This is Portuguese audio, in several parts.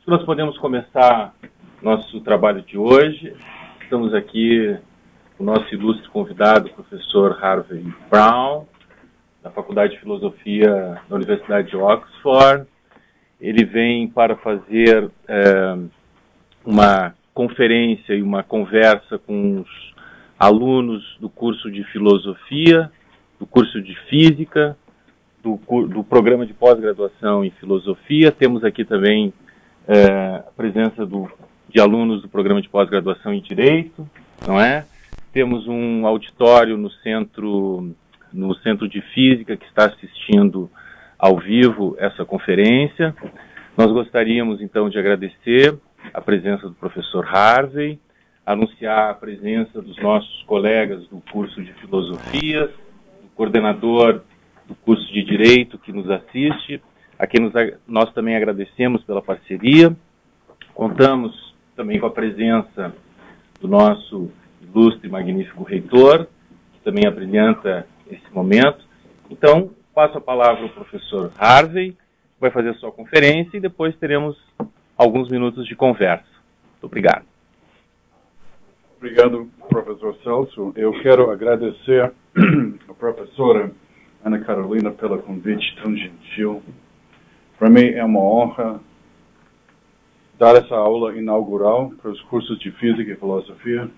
Nós podemos começar nosso trabalho de hoje. Estamos aqui com o nosso ilustre convidado, o professor Harvey Brown, da Faculdade de Filosofia da Universidade de Oxford. Ele vem para fazer uma conferência e uma conversa com os alunos do curso de Filosofia, do curso de Física, do programa de pós-graduação em Filosofia. Temos aqui também a presença de alunos do programa de pós-graduação em Direito, não é? Temos um auditório no centro de Física que está assistindo ao vivo essa conferência. Nós gostaríamos, então, de agradecer a presença do professor Harvey, anunciar a presença dos nossos colegas do curso de Filosofia, do coordenador do curso de Direito que nos assiste, a quem nós também agradecemos pela parceria. Contamos também com a presença do nosso ilustre e magnífico reitor, que também abrilhanta esse momento. Então, passo a palavra ao professor Harvey, que vai fazer a sua conferência, e depois teremos alguns minutos de conversa. Muito obrigado. Obrigado, professor Celso. Eu quero agradecer a professora Ana Carolina pelo convite tão gentil. Para mim é uma honra dar essa aula inaugural para os cursos de Física e Filosofia.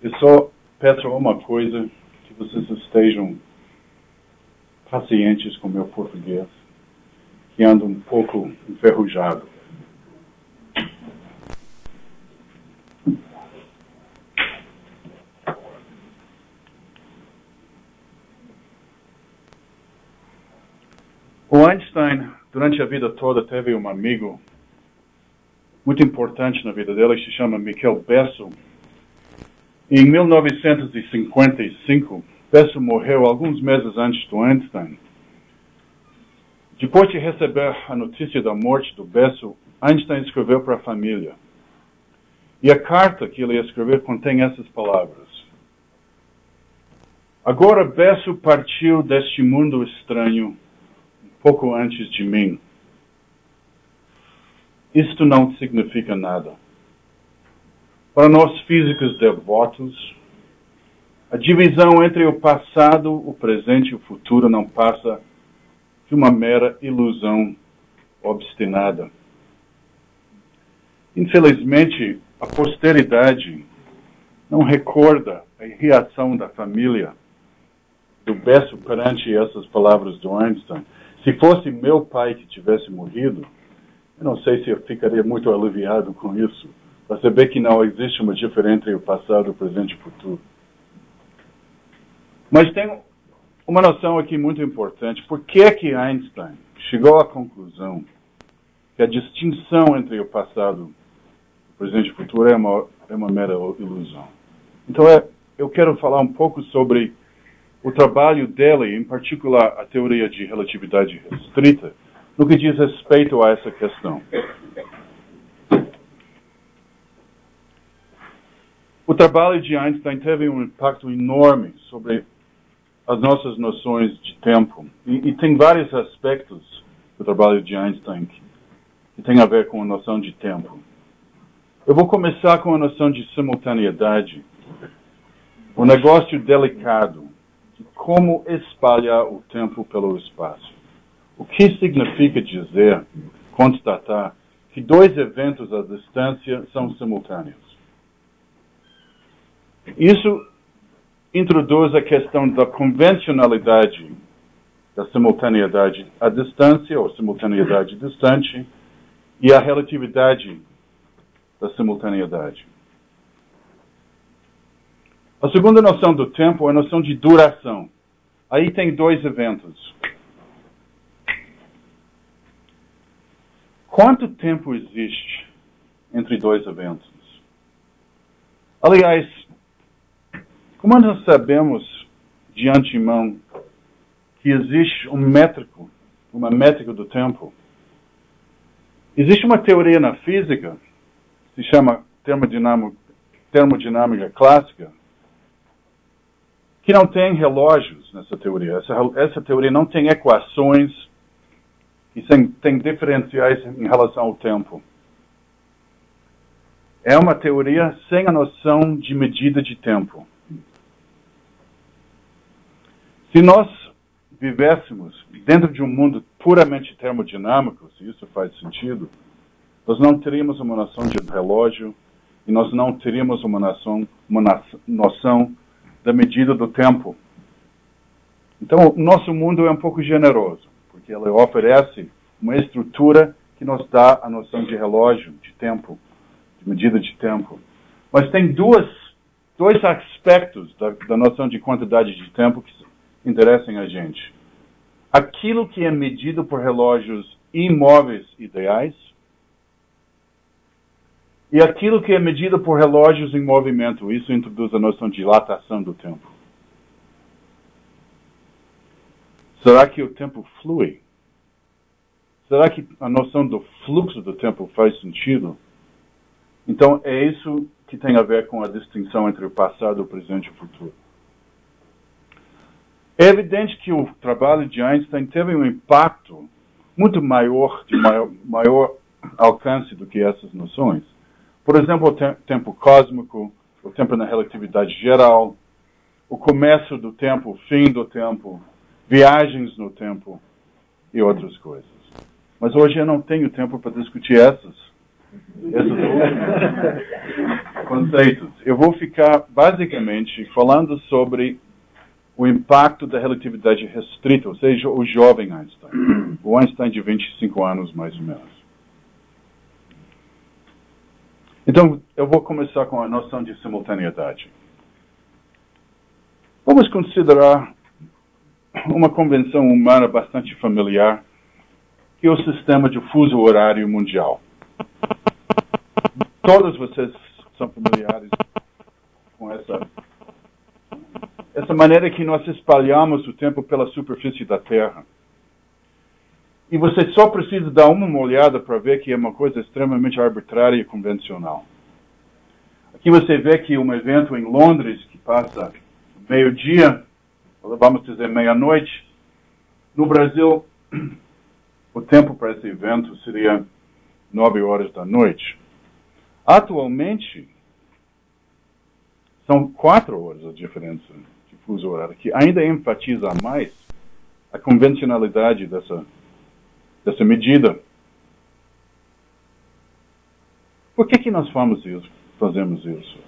Eu só peço uma coisa, que vocês estejam pacientes com o meu português, que anda um pouco enferrujado. O Einstein, durante a vida toda, teve um amigo muito importante na vida dele, que se chama Michael Bessel. Em 1955, Bessel morreu alguns meses antes do Einstein. Depois de receber a notícia da morte do Bessel, Einstein escreveu para a família. E a carta que ele escreveu contém essas palavras. Agora Bessel partiu deste mundo estranho pouco antes de mim. Isto não significa nada. Para nós físicos devotos, a divisão entre o passado, o presente e o futuro não passa de uma mera ilusão obstinada. Infelizmente, a posteridade não recorda a reação da família do Bessel perante essas palavras do Einstein. Se fosse meu pai que tivesse morrido, eu não sei se eu ficaria muito aliviado com isso, para saber que não existe uma diferença entre o passado, o presente e o futuro. Mas tem uma noção aqui muito importante. Por que que Einstein chegou à conclusão que a distinção entre o passado, o presente e o futuro é uma mera ilusão? Então, eu quero falar um pouco sobre o trabalho dele, em particular a teoria de relatividade restrita, no que diz respeito a essa questão. O trabalho de Einstein teve um impacto enorme sobre as nossas noções de tempo. E tem vários aspectos do trabalho de Einstein que tem a ver com a noção de tempo. Eu vou começar com a noção de simultaneidade, um negócio delicado de como espalhar o tempo pelo espaço. O que significa dizer, constatar, que dois eventos à distância são simultâneos? Isso introduz a questão da convencionalidade da simultaneidade à distância, ou simultaneidade distante, e a relatividade da simultaneidade. A segunda noção do tempo é a noção de duração. Aí tem dois eventos. Quanto tempo existe entre dois eventos? Aliás, como nós sabemos de antemão que existe uma métrica do tempo, existe uma teoria na física, se chama termodinâmica clássica, que não tem relógios nessa teoria. Essa teoria não tem equações e tem diferenciais em relação ao tempo. É uma teoria sem a noção de medida de tempo. Se nós vivêssemos dentro de um mundo puramente termodinâmico, se isso faz sentido, nós não teríamos uma noção de relógio e nós não teríamos uma noção da medida do tempo. Então, o nosso mundo é um pouco generoso, porque ele oferece uma estrutura que nos dá a noção de relógio, de tempo, de medida de tempo. Mas tem dois aspectos da noção de quantidade de tempo que interessam a gente. Aquilo que é medido por relógios imóveis ideais e aquilo que é medido por relógios em movimento. Isso introduz a noção de dilatação do tempo. Será que o tempo flui? Será que a noção do fluxo do tempo faz sentido? Então, é isso que tem a ver com a distinção entre o passado, o presente e o futuro. É evidente que o trabalho de Einstein teve um impacto muito maior, de maior alcance do que essas noções. Por exemplo, o tempo cósmico, o tempo na relatividade geral, o começo do tempo, o fim do tempo, viagens no tempo e outras coisas. Mas hoje eu não tenho tempo para discutir esses conceitos. Eu vou ficar basicamente falando sobre o impacto da relatividade restrita, ou seja, o jovem Einstein. O Einstein de 25 anos, mais ou menos. Então, eu vou começar com a noção de simultaneidade. Vamos considerar uma convenção humana bastante familiar, que é o sistema de fuso horário mundial. Todos vocês são familiares com essa maneira que nós espalhamos o tempo pela superfície da Terra. E você só precisa dar uma olhada para ver que é uma coisa extremamente arbitrária e convencional. Aqui você vê que um evento em Londres, que passa meio-dia, vamos dizer meia-noite, no Brasil, o tempo para esse evento seria 9 horas da noite. Atualmente, são 4 horas a diferença de fuso horário, que ainda enfatiza mais a convencionalidade dessa medida. Por que nós fazemos isso?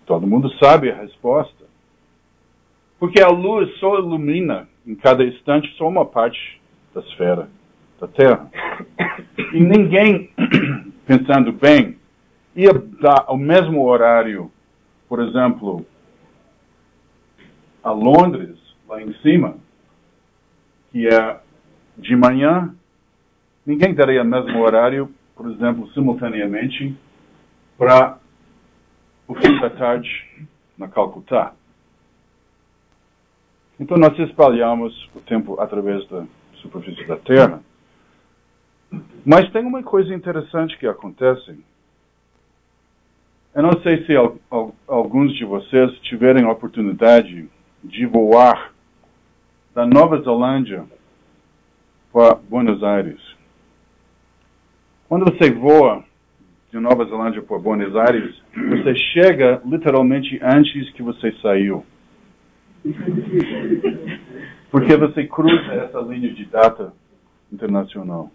Todo mundo sabe a resposta. Porque a luz só ilumina em cada instante só uma parte da esfera da Terra. E ninguém, pensando bem, ia dar o mesmo horário, por exemplo, a Londres, lá em cima, que é de manhã, ninguém daria o mesmo horário, por exemplo, simultaneamente, para o fim da tarde na Calcutá. Então nós espalhamos o tempo através da superfície da Terra. Mas tem uma coisa interessante que acontece. Eu não sei se alguns de vocês tiverem a oportunidade de voar da Nova Zelândia para Buenos Aires. Quando você voa de Nova Zelândia para Buenos Aires, você chega literalmente antes que você saiu. Porque você cruza essa linha de data internacional.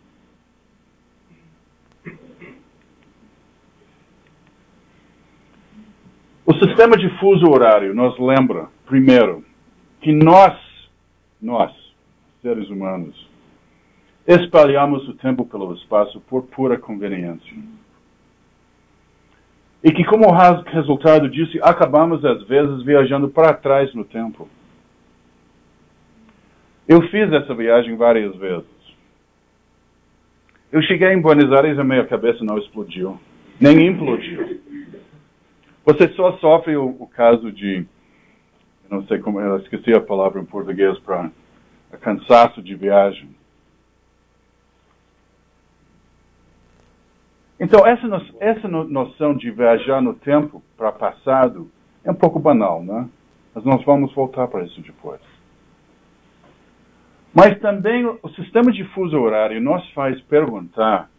O sistema de fuso horário nos lembra, primeiro, que nós, seres humanos, espalhamos o tempo pelo espaço por pura conveniência. E que, como resultado disso, acabamos, às vezes, viajando para trás no tempo. Eu fiz essa viagem várias vezes. Eu cheguei em Buenos Aires e a minha cabeça não explodiu. Nem implodiu. Você só sofre o caso de, eu não sei como, eu esqueci a palavra em português para cansaço de viagem. Então, essa noção de viajar no tempo para passado é um pouco banal, né? Mas nós vamos voltar para isso depois. Mas também o sistema de fuso horário nos faz perguntar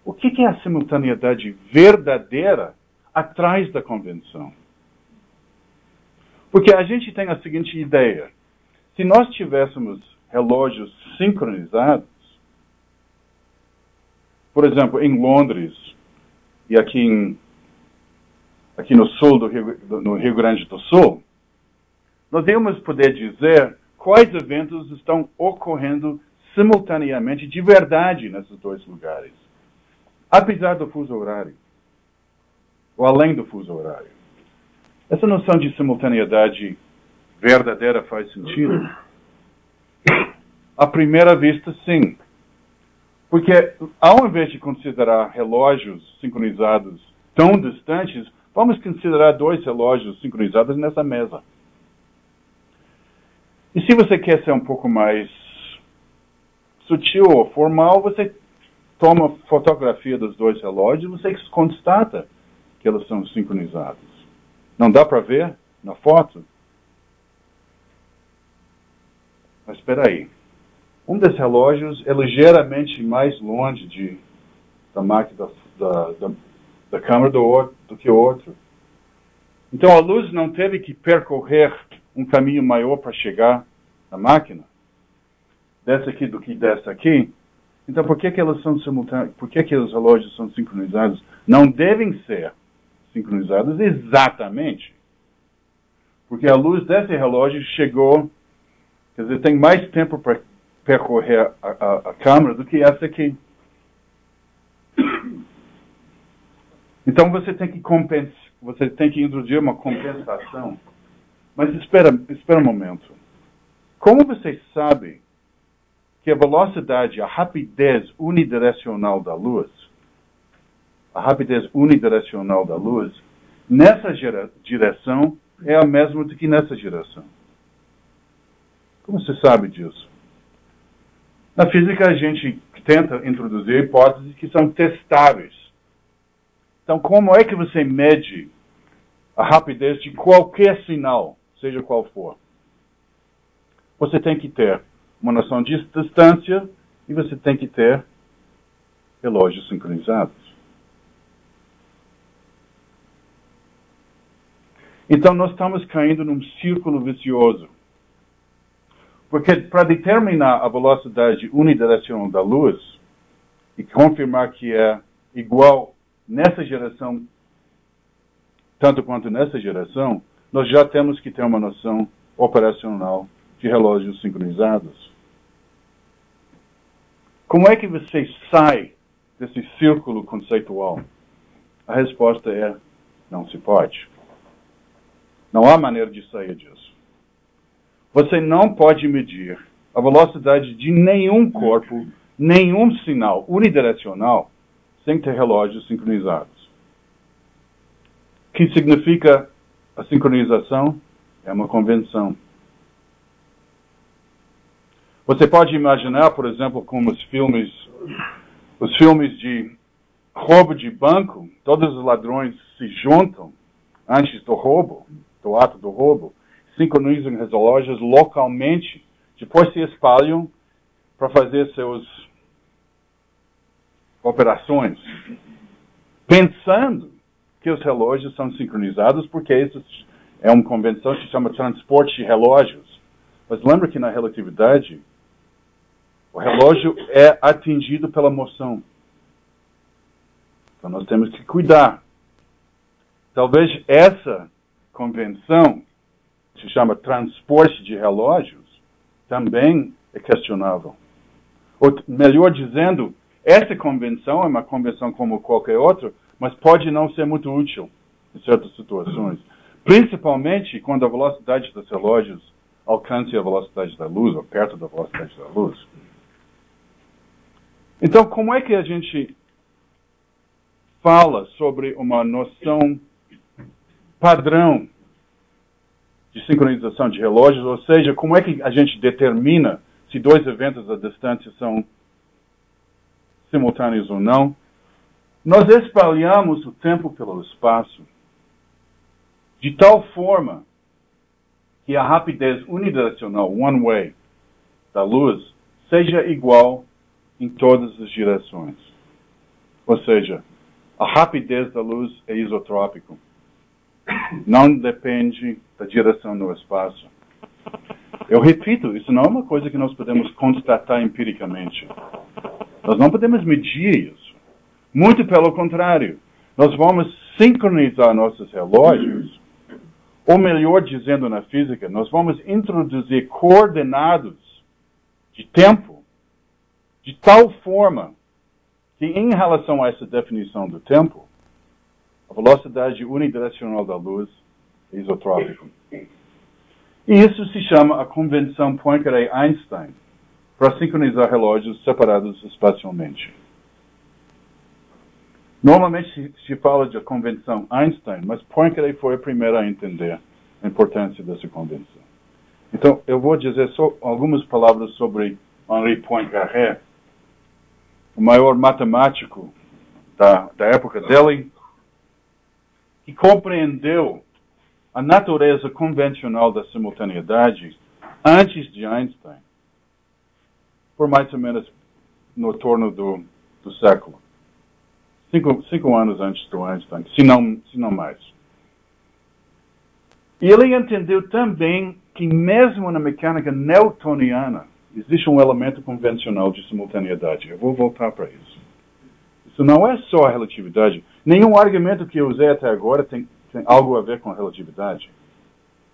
o que é a simultaneidade verdadeira atrás da convenção. Porque a gente tem a seguinte ideia: se nós tivéssemos relógios sincronizados, por exemplo, em Londres e aqui no sul no Rio Grande do Sul, nós íamos poder dizer quais eventos estão ocorrendo simultaneamente de verdade nesses dois lugares, apesar do fuso horário, ou além do fuso horário. Essa noção de simultaneidade verdadeira faz sentido? À primeira vista, sim. Porque, ao invés de considerar relógios sincronizados tão distantes, vamos considerar dois relógios sincronizados nessa mesa. E se você quer ser um pouco mais sutil ou formal, você toma fotografia dos dois relógios e você constata que eles são sincronizados. Não dá para ver na foto? Mas espera aí. Um dos relógios é ligeiramente mais longe da máquina da câmera do que o outro. Então a luz não teve que percorrer um caminho maior para chegar na máquina, dessa aqui do que dessa aqui. Então por que elas são simultâneos? Por que os relógios são sincronizados? Não devem ser sincronizados exatamente, porque a luz desse relógio chegou, quer dizer, tem mais tempo para percorrer a câmera do que essa aqui. Então você tem que introduzir uma compensação. Mas espera um momento. Como você sabe que a velocidade, a rapidez unidirecional da luz, nessa direção é a mesma do que nessa direção? Como você sabe disso? Na física, a gente tenta introduzir hipóteses que são testáveis. Então, como é que você mede a rapidez de qualquer sinal, seja qual for? Você tem que ter uma noção de distância e você tem que ter relógios sincronizados. Então, nós estamos caindo num círculo vicioso. Porque para determinar a velocidade unidirecional da luz e confirmar que é igual nessa geração, tanto quanto nessa geração, nós já temos que ter uma noção operacional de relógios sincronizados. Como é que você sai desse círculo conceitual? A resposta é: não se pode. Não há maneira de sair disso. Você não pode medir a velocidade de nenhum corpo, nenhum sinal unidirecional, sem ter relógios sincronizados. O que significa a sincronização? É uma convenção. Você pode imaginar, por exemplo, como os filmes de roubo de banco, todos os ladrões se juntam antes do ato do roubo, sincronizam as relógios localmente, depois se espalham para fazer suas operações, pensando que os relógios são sincronizados, porque isso é uma convenção que se chama transporte de relógios. Mas lembra que na relatividade, o relógio é atingido pela moção. Então nós temos que cuidar. Talvez essa convenção, que se chama transporte de relógios, também é questionável. Ou, melhor dizendo, essa convenção é uma convenção como qualquer outra, mas pode não ser muito útil em certas situações. Principalmente quando a velocidade dos relógios alcance a velocidade da luz, ou perto da velocidade da luz. Então, como é que a gente fala sobre uma noção padrão de sincronização de relógios? Ou seja, como é que a gente determina se dois eventos à distância são simultâneos ou não? Nós espalhamos o tempo pelo espaço de tal forma que a rapidez unidirecional, one way, da luz seja igual em todas as direções. Ou seja, a rapidez da luz é isotrópico. Não depende da direção no espaço. Eu repito, isso não é uma coisa que nós podemos constatar empiricamente. Nós não podemos medir isso. Muito pelo contrário. Nós vamos sincronizar nossos relógios, ou melhor dizendo na física, nós vamos introduzir coordenados de tempo de tal forma que, em relação a essa definição do tempo, a velocidade unidirecional da luz é isotrópica. E isso se chama a convenção Poincaré-Einstein, para sincronizar relógios separados espacialmente. Normalmente se fala de convenção Einstein, mas Poincaré foi a primeira a entender a importância dessa convenção. Então, eu vou dizer só algumas palavras sobre Henri Poincaré, o maior matemático da época dele, que compreendeu a natureza convencional da simultaneidade antes de Einstein, por mais ou menos no torno do século. Cinco anos antes do Einstein, se não mais. E ele entendeu também que mesmo na mecânica newtoniana existe um elemento convencional de simultaneidade. Eu vou voltar para isso. Isso não é só a relatividade. Nenhum argumento que eu usei até agora tem algo a ver com a relatividade.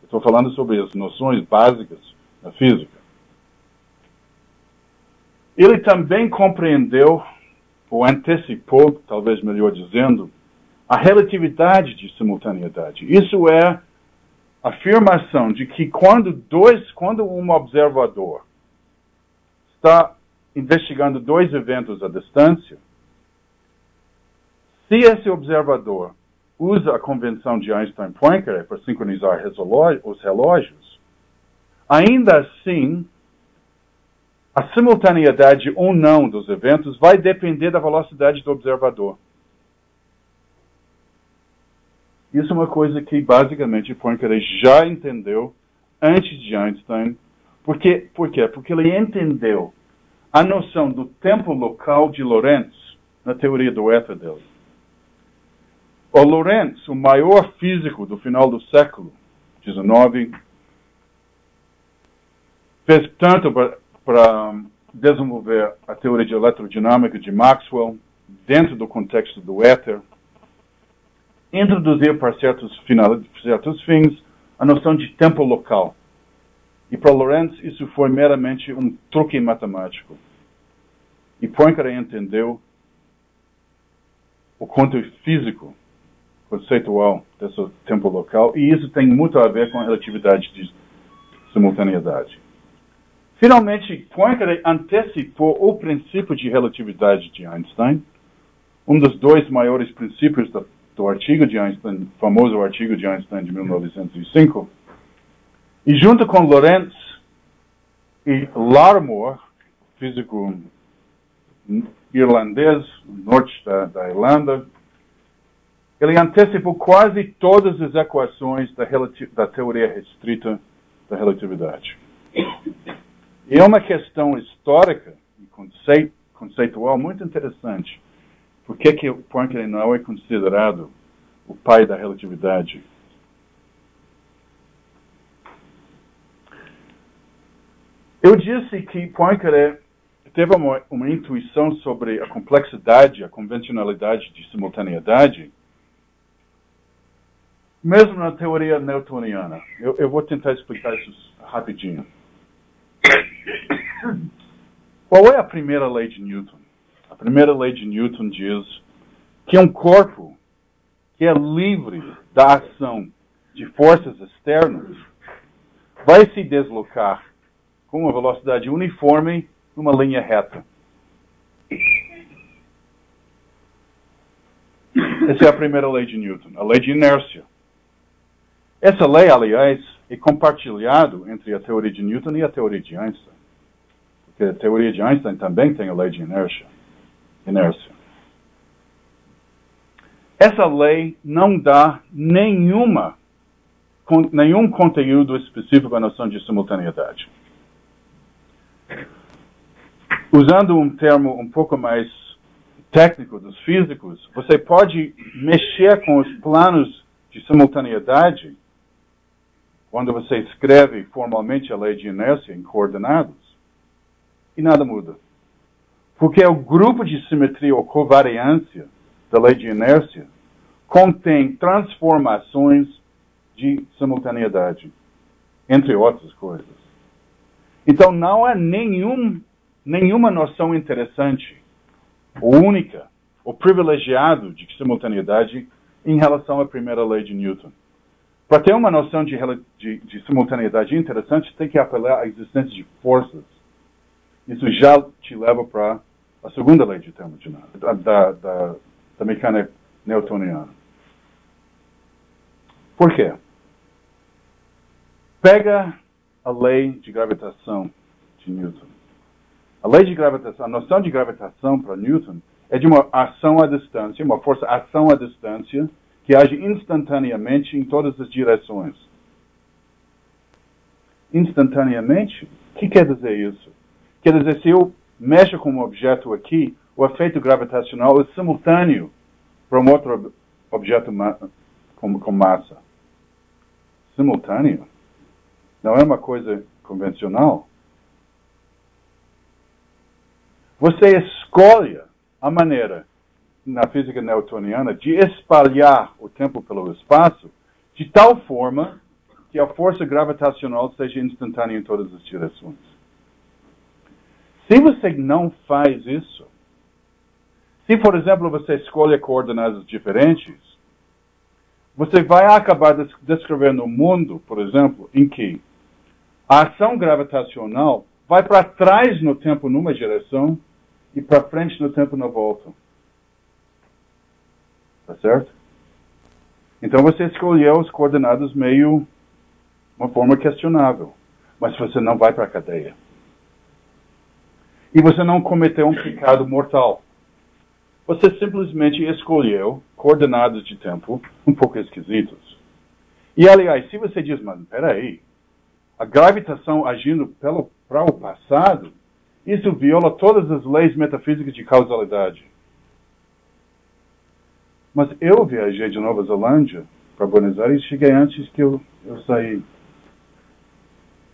Eu estou falando sobre as noções básicas da física. Ele também compreendeu, ou antecipou, talvez melhor dizendo, a relatividade de simultaneidade. Isso é a afirmação de que quando um observador está investigando dois eventos à distância, se esse observador usa a convenção de Einstein-Poincaré para sincronizar os relógios, ainda assim, a simultaneidade ou não dos eventos vai depender da velocidade do observador. Isso é uma coisa que, basicamente, Poincaré já entendeu antes de Einstein. Por quê? Porque ele entendeu a noção do tempo local de Lorentz na teoria do éter dele. O Lorentz, o maior físico do final do século XIX, fez tanto para desenvolver a teoria de eletrodinâmica de Maxwell dentro do contexto do éter, introduzir para certos fins a noção de tempo local. E para Lorentz isso foi meramente um truque matemático. E Poincaré entendeu o conteúdo físico, conceitual desse tempo local, e isso tem muito a ver com a relatividade de simultaneidade. Finalmente, Poincaré antecipou o princípio de relatividade de Einstein, um dos dois maiores princípios do artigo de Einstein, famoso artigo de Einstein de 1905, e junto com Lorentz e Larmor, físico irlandês, norte da Irlanda, ele antecipou quase todas as equações da teoria restrita da relatividade. E é uma questão histórica e conceitual muito interessante. Por que Poincaré não é considerado o pai da relatividade? Eu disse que Poincaré teve uma intuição sobre a complexidade, a convencionalidade de simultaneidade, mesmo na teoria newtoniana. Eu vou tentar explicar isso rapidinho. Qual é a primeira lei de Newton? A primeira lei de Newton diz que um corpo que é livre da ação de forças externas vai se deslocar com uma velocidade uniforme numa linha reta. Essa é a primeira lei de Newton, a lei de inércia. Essa lei, aliás, é compartilhada entre a teoria de Newton e a teoria de Einstein. Porque a teoria de Einstein também tem a lei de inércia. Essa lei não dá nenhum conteúdo específico à noção de simultaneidade. usando um termo um pouco mais técnico dos físicos, você pode mexer com os planos de simultaneidade quando você escreve formalmente a lei de inércia em coordenadas e nada muda. Porque o grupo de simetria ou covariância da lei de inércia contém transformações de simultaneidade, entre outras coisas. Então não há nenhuma noção interessante, ou única, ou privilegiado de simultaneidade em relação à primeira lei de Newton. Para ter uma noção de simultaneidade interessante, tem que apelar à existência de forças. Isso já te leva para a segunda lei de termodinâmica, da mecânica newtoniana. Por quê? Pega a lei de gravitação de Newton. A lei de gravitação, a noção de gravitação para Newton é de uma ação à distância, uma força-ação à distância que age instantaneamente em todas as direções. Instantaneamente? O que quer dizer isso? Quer dizer, se eu mexo com um objeto aqui, o efeito gravitacional é simultâneo para um outro objeto com massa. Simultâneo? Não é uma coisa convencional? Você escolhe a maneira, na física newtoniana, de espalhar o tempo pelo espaço de tal forma que a força gravitacional seja instantânea em todas as direções. Se você não faz isso, se, por exemplo, você escolhe coordenadas diferentes, você vai acabar descrevendo um mundo, por exemplo, em que a ação gravitacional vai para trás no tempo numa direção e para frente no tempo na volta. Tá certo? Então você escolheu as coordenadas meio uma forma questionável, mas você não vai para a cadeia. E você não cometeu um pecado mortal. Você simplesmente escolheu coordenadas de tempo um pouco esquisitas. E, aliás, se você diz, mas peraí, a gravitação agindo para o passado, isso viola todas as leis metafísicas de causalidade. Mas eu viajei de Nova Zelândia para Buenos Aires e cheguei antes que eu saí.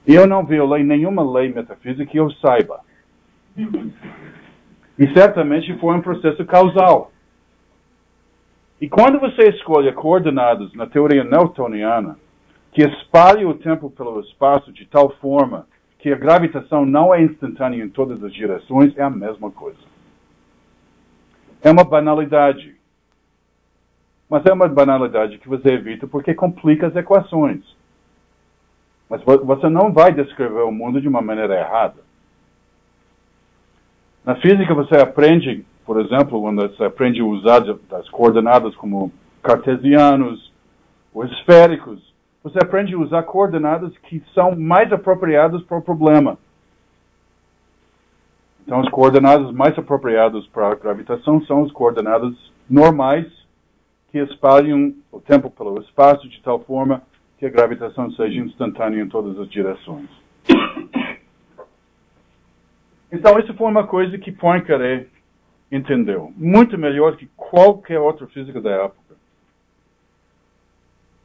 E eu não violei nenhuma lei metafísica que eu saiba. E certamente foi um processo causal. E quando você escolhe coordenadas na teoria newtoniana, que espalha o tempo pelo espaço de tal forma que a gravitação não é instantânea em todas as direções, é a mesma coisa. É uma banalidade. Mas é uma banalidade que você evita porque complica as equações. Mas você não vai descrever o mundo de uma maneira errada. Na física você aprende, por exemplo, quando você aprende a usar as coordenadas como cartesianos ou esféricos, você aprende a usar coordenadas que são mais apropriadas para o problema. Então as coordenadas mais apropriadas para a gravitação são as coordenadas normais que espalham o tempo pelo espaço de tal forma que a gravitação seja instantânea em todas as direções. Então, isso foi uma coisa que Poincaré entendeu. Muito melhor que qualquer outro físico da época.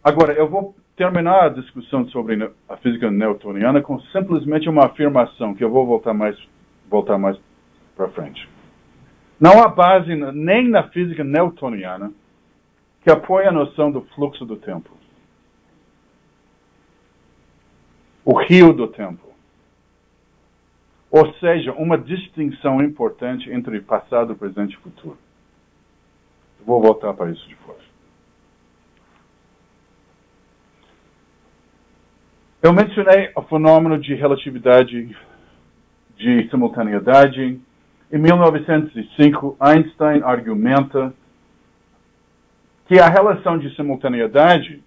Agora, eu vou terminar a discussão sobre a física newtoniana com simplesmente uma afirmação, que eu vou voltar mais para frente. Não há base nem na física newtoniana que apoie a noção do fluxo do tempo. O rio do tempo. Ou seja, uma distinção importante entre passado, presente e futuro. Vou voltar para isso depois. Eu mencionei o fenômeno de relatividade de simultaneidade. Em 1905, Einstein argumenta que a relação de simultaneidade,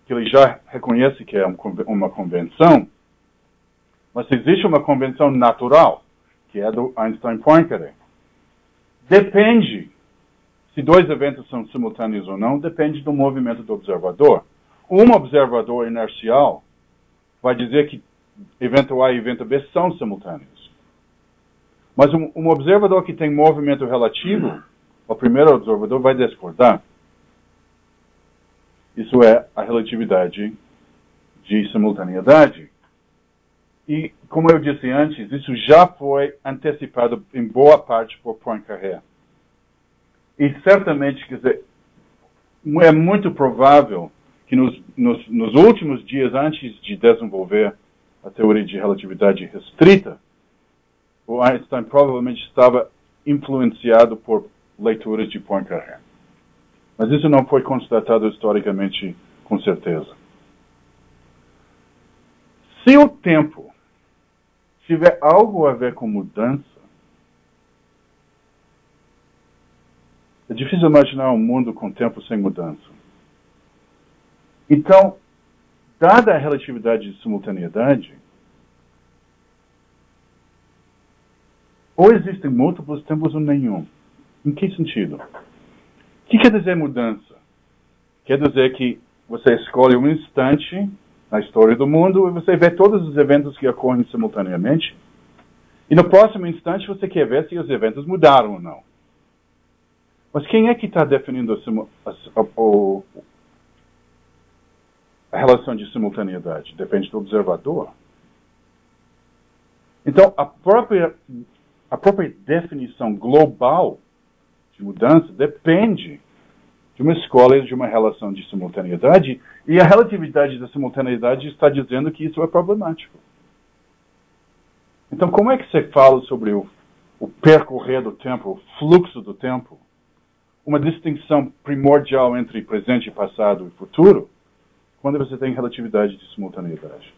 que ele já reconhece que é uma convenção, mas existe uma convenção natural, que é do Einstein-Poincaré. Depende, se dois eventos são simultâneos ou não, depende do movimento do observador. Um observador inercial vai dizer que evento A e evento B são simultâneos. Mas um observador que tem movimento relativo, o primeiro observador vai discordar. Isso é a relatividade de simultaneidade. E, como eu disse antes, isso já foi antecipado em boa parte por Poincaré. E certamente, quer dizer, é muito provável que nos últimos dias antes de desenvolver a teoria de relatividade restrita, o Einstein provavelmente estava influenciado por leituras de Poincaré. Mas isso não foi constatado historicamente com certeza. Se o tempo tiver algo a ver com mudança, é difícil imaginar um mundo com tempo sem mudança. Então, dada a relatividade de simultaneidade, ou existem múltiplos tempos ou nenhum. Em que sentido? O que quer dizer mudança? Quer dizer que você escolhe um instante na história do mundo e você vê todos os eventos que ocorrem simultaneamente. E no próximo instante você quer ver se os eventos mudaram ou não. Mas quem é que está definindo a relação de simultaneidade? Depende do observador. Então, a própria definição global de mudança depende de uma escolha de uma relação de simultaneidade, e a relatividade da simultaneidade está dizendo que isso é problemático. Então, como é que você fala sobre o percorrer do tempo, o fluxo do tempo, uma distinção primordial entre presente, passado e futuro, quando você tem relatividade de simultaneidade?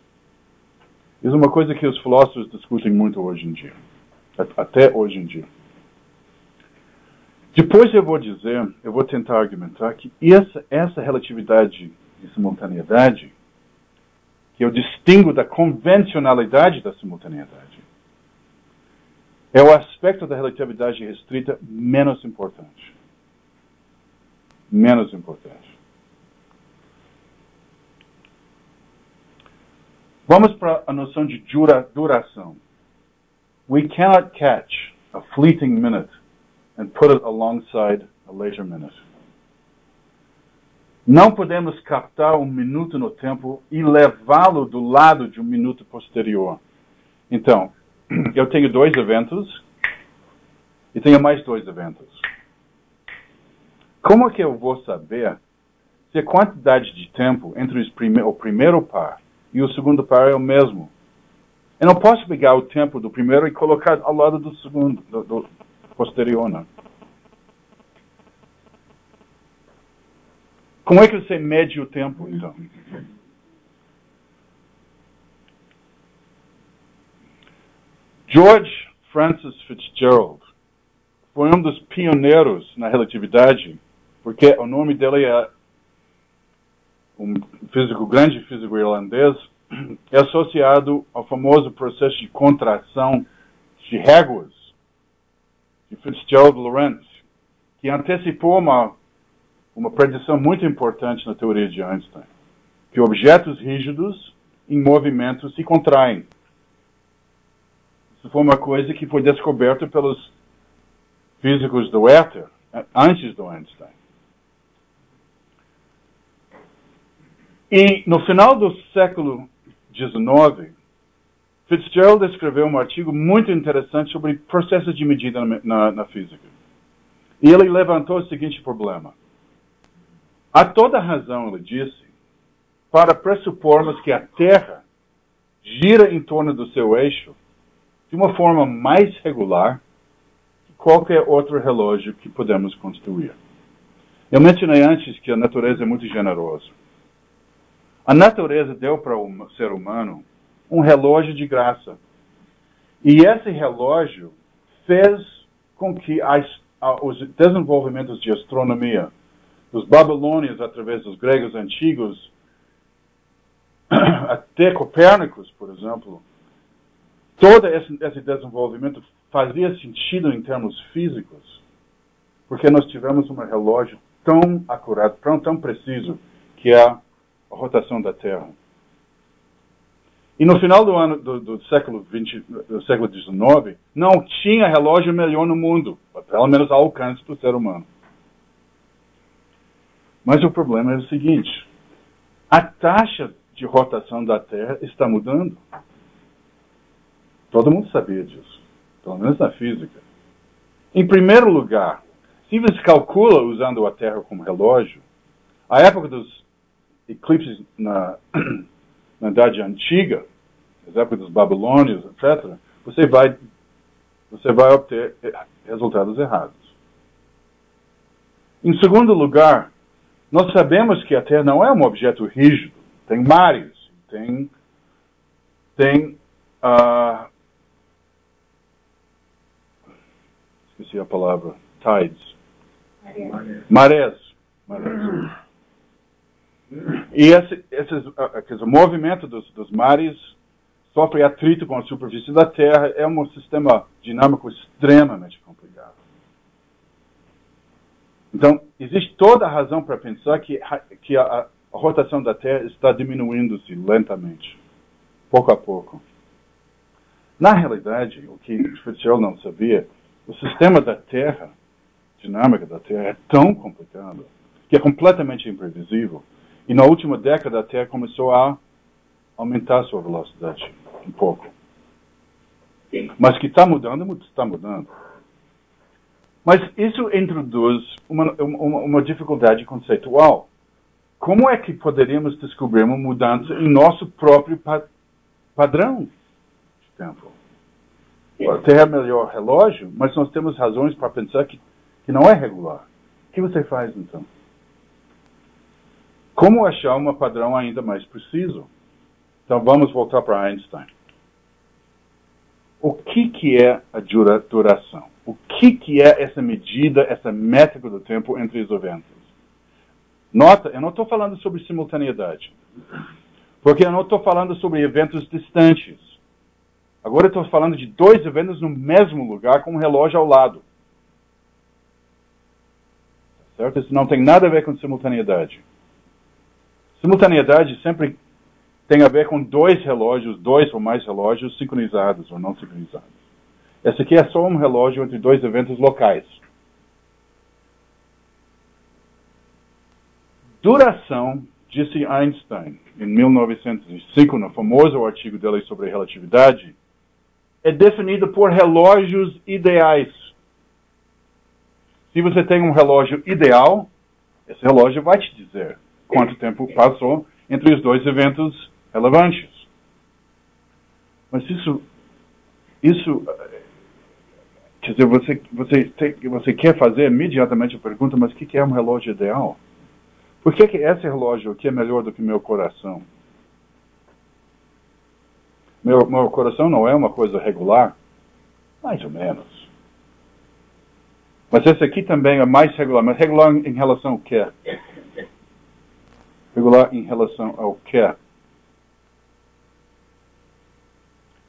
Isso é uma coisa que os filósofos discutem muito hoje em dia, até hoje em dia. Depois eu vou tentar argumentar que essa relatividade de simultaneidade, que eu distingo da convencionalidade da simultaneidade, é o aspecto da relatividade restrita menos importante. Menos importante. Vamos para a noção de duração. We cannot catch a fleeting minute and put it alongside a later minute. Não podemos captar um minuto no tempo e levá-lo do lado de um minuto posterior. Então, eu tenho 2 eventos e tenho mais 2 eventos. Como é que eu vou saber se a quantidade de tempo entre o primeiro par e o segundo par é o mesmo? Eu não posso pegar o tempo do primeiro e colocar ao lado do segundo, do posterior, não. Como é que você mede o tempo, então? George Francis Fitzgerald foi um dos pioneiros na relatividade, porque o nome dele é um grande físico irlandês, é associado ao famoso processo de contração de réguas de Fitzgerald-Lorentz, que antecipou uma predição muito importante na teoria de Einstein, que objetos rígidos em movimento se contraem. Isso foi uma coisa que foi descoberta pelos físicos do éter antes do Einstein. E no final do século XIX, Fitzgerald escreveu um artigo muito interessante sobre processos de medida na física. E ele levantou o seguinte problema. Há toda razão, ele disse, para pressupormos que a Terra gira em torno do seu eixo de uma forma mais regular que qualquer outro relógio que podemos construir. Eu mencionei antes que a natureza é muito generosa. A natureza deu para o ser humano um relógio de graça. E esse relógio fez com que os desenvolvimentos de astronomia dos babilônios através dos gregos antigos, até Copérnicos, por exemplo, todo esse desenvolvimento fazia sentido em termos físicos, porque nós tivemos um relógio tão acurado, tão preciso, que é a rotação da Terra. E no final do século XIX, não tinha relógio melhor no mundo, pelo menos ao alcance do ser humano. Mas o problema é o seguinte: a taxa de rotação da Terra está mudando. Todo mundo sabia disso, pelo menos na física. Em primeiro lugar, se você calcula usando a Terra como relógio, a época dos eclipses na Idade Antiga, as épocas dos babilônios, etc., você vai obter resultados errados. Em segundo lugar, nós sabemos que a Terra não é um objeto rígido. Tem mares, tem esqueci a palavra, tides. Marés. E o movimento dos mares sofre atrito com a superfície da Terra. É um sistema dinâmico extremamente complicado. Então, existe toda a razão para pensar que a rotação da Terra está diminuindo-se lentamente, pouco a pouco. Na realidade, o que Fitzgerald não sabia, o sistema da Terra, dinâmica da Terra, é tão complicado que é completamente imprevisível. E na última década a Terra começou a aumentar a sua velocidade um pouco. Mas que está mudando, está mudando. Mas isso introduz uma dificuldade conceitual. Como é que poderíamos descobrir uma mudança em nosso próprio padrão de tempo? A Terra é o melhor relógio, mas nós temos razões para pensar que não é regular. O que você faz, então? Como achar um padrão ainda mais preciso? Então, vamos voltar para Einstein. O que é a duração? O que é essa medida, essa métrica do tempo entre os eventos? Nota, eu não estou falando sobre simultaneidade. Porque eu não estou falando sobre eventos distantes. Agora eu estou falando de dois eventos no mesmo lugar com um relógio ao lado. Certo? Isso não tem nada a ver com simultaneidade. Simultaneidade sempre tem a ver com dois ou mais relógios sincronizados ou não sincronizados. Esse aqui é só um relógio entre dois eventos locais. Duração, disse Einstein em 1905, no famoso artigo dele sobre relatividade, é definida por relógios ideais. Se você tem um relógio ideal, esse relógio vai te dizer quanto tempo passou entre os dois eventos relevantes. Mas isso quer dizer, você quer fazer imediatamente a pergunta, mas o que é um relógio ideal? Por que esse relógio aqui é melhor do que meu coração? Meu coração não é uma coisa regular? Mais ou menos. Mas esse aqui também é mais regular. Mas regular em relação ao quê? Regular em relação ao quê?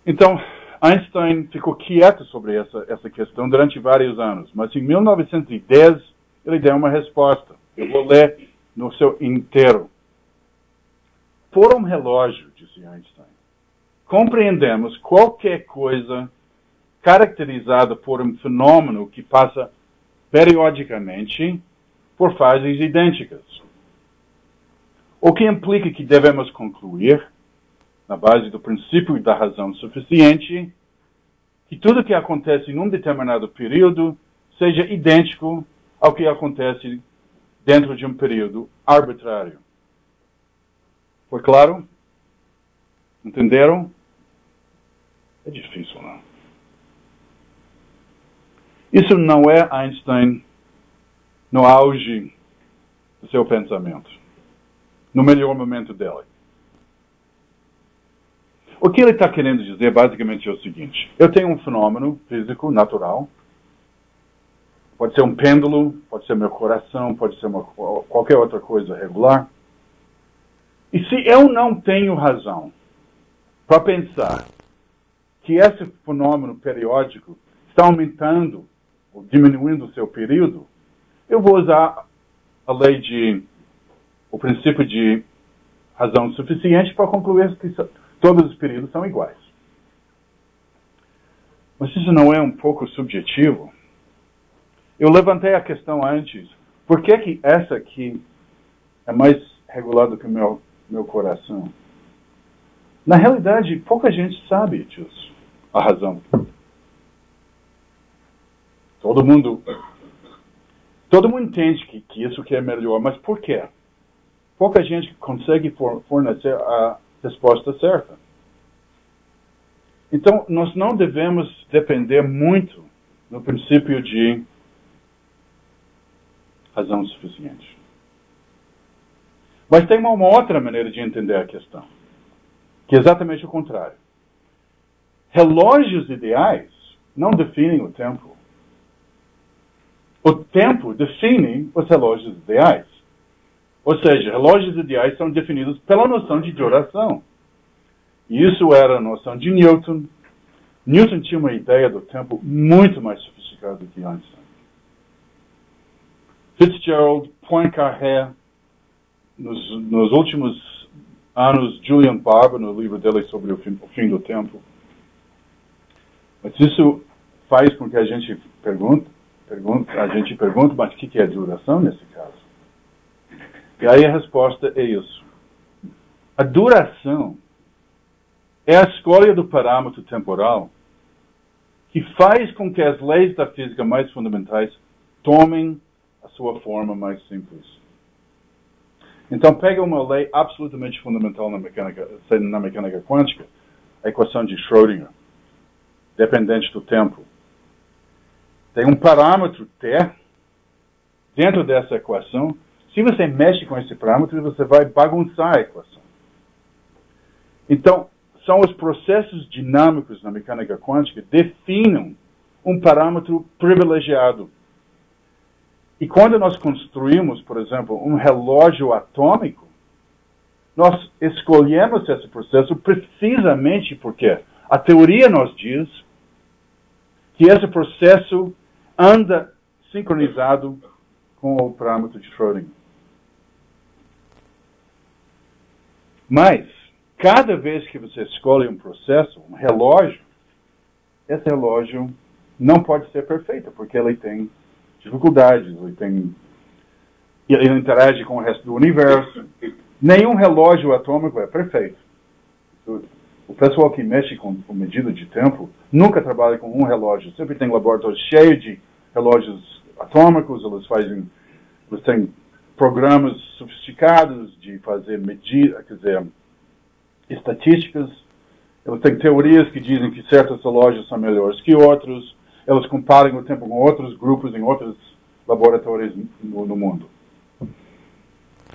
Então, Einstein ficou quieto sobre essa questão durante vários anos. Mas em 1910, ele deu uma resposta. Eu vou ler no seu inteiro. Por um relógio, disse Einstein, compreendemos qualquer coisa caracterizada por um fenômeno que passa periodicamente por fases idênticas. O que implica que devemos concluir, na base do princípio da razão suficiente, que tudo que acontece em um determinado período seja idêntico ao que acontece dentro de um período arbitrário. Foi claro? Entenderam? É difícil, não? Isso não é Einstein no auge do seu pensamento, no melhor momento dele. O que ele está querendo dizer basicamente é o seguinte: eu tenho um fenômeno físico, natural, pode ser um pêndulo, pode ser meu coração, pode ser qualquer outra coisa regular. E se eu não tenho razão para pensar que esse fenômeno periódico está aumentando ou diminuindo o seu período, eu vou usar o princípio de razão suficiente para concluir que todos os períodos são iguais. Mas isso não é um pouco subjetivo? Eu levantei a questão antes. Por que essa aqui é mais regular do que o meu coração? Na realidade, pouca gente sabe disso. A razão. Todo mundo entende que isso que é melhor, mas por quê? Pouca gente consegue fornecer a resposta certa. Então, nós não devemos depender muito do princípio de razão suficiente. Mas tem uma outra maneira de entender a questão, que é exatamente o contrário. Relógios ideais não definem o tempo. O tempo define os relógios ideais. Ou seja, relógios ideais são definidos pela noção de duração. E isso era a noção de Newton. Newton tinha uma ideia do tempo muito mais sofisticada do que Einstein. Fitzgerald, Poincaré, nos últimos anos, Julian Barber, no livro dele sobre o fim do tempo. Mas isso faz com que a gente pergunte, mas o que é duração nesse caso? E aí a resposta é isso. A duração é a escolha do parâmetro temporal que faz com que as leis da física mais fundamentais tomem a sua forma mais simples. Então, pega uma lei absolutamente fundamental na mecânica quântica, a equação de Schrödinger, dependente do tempo. Tem um parâmetro T dentro dessa equação. Se você mexe com esse parâmetro, você vai bagunçar a equação. Então, são os processos dinâmicos na mecânica quântica que definem um parâmetro privilegiado. E quando nós construímos, por exemplo, um relógio atômico, nós escolhemos esse processo precisamente porque a teoria nos diz que esse processo anda sincronizado com o parâmetro de Schrödinger. Mas, cada vez que você escolhe um processo, um relógio, esse relógio não pode ser perfeito, porque ele tem dificuldades, ele interage com o resto do universo. Nenhum relógio atômico é perfeito. O pessoal que mexe com medida de tempo nunca trabalha com um relógio. Sempre tem laboratórios cheios de relógios atômicos, eles têm programas sofisticados de fazer medidas, quer dizer, estatísticas. Eles têm teorias que dizem que certos relógios são melhores que outros. Eles comparam o tempo com outros grupos em outros laboratórios no mundo.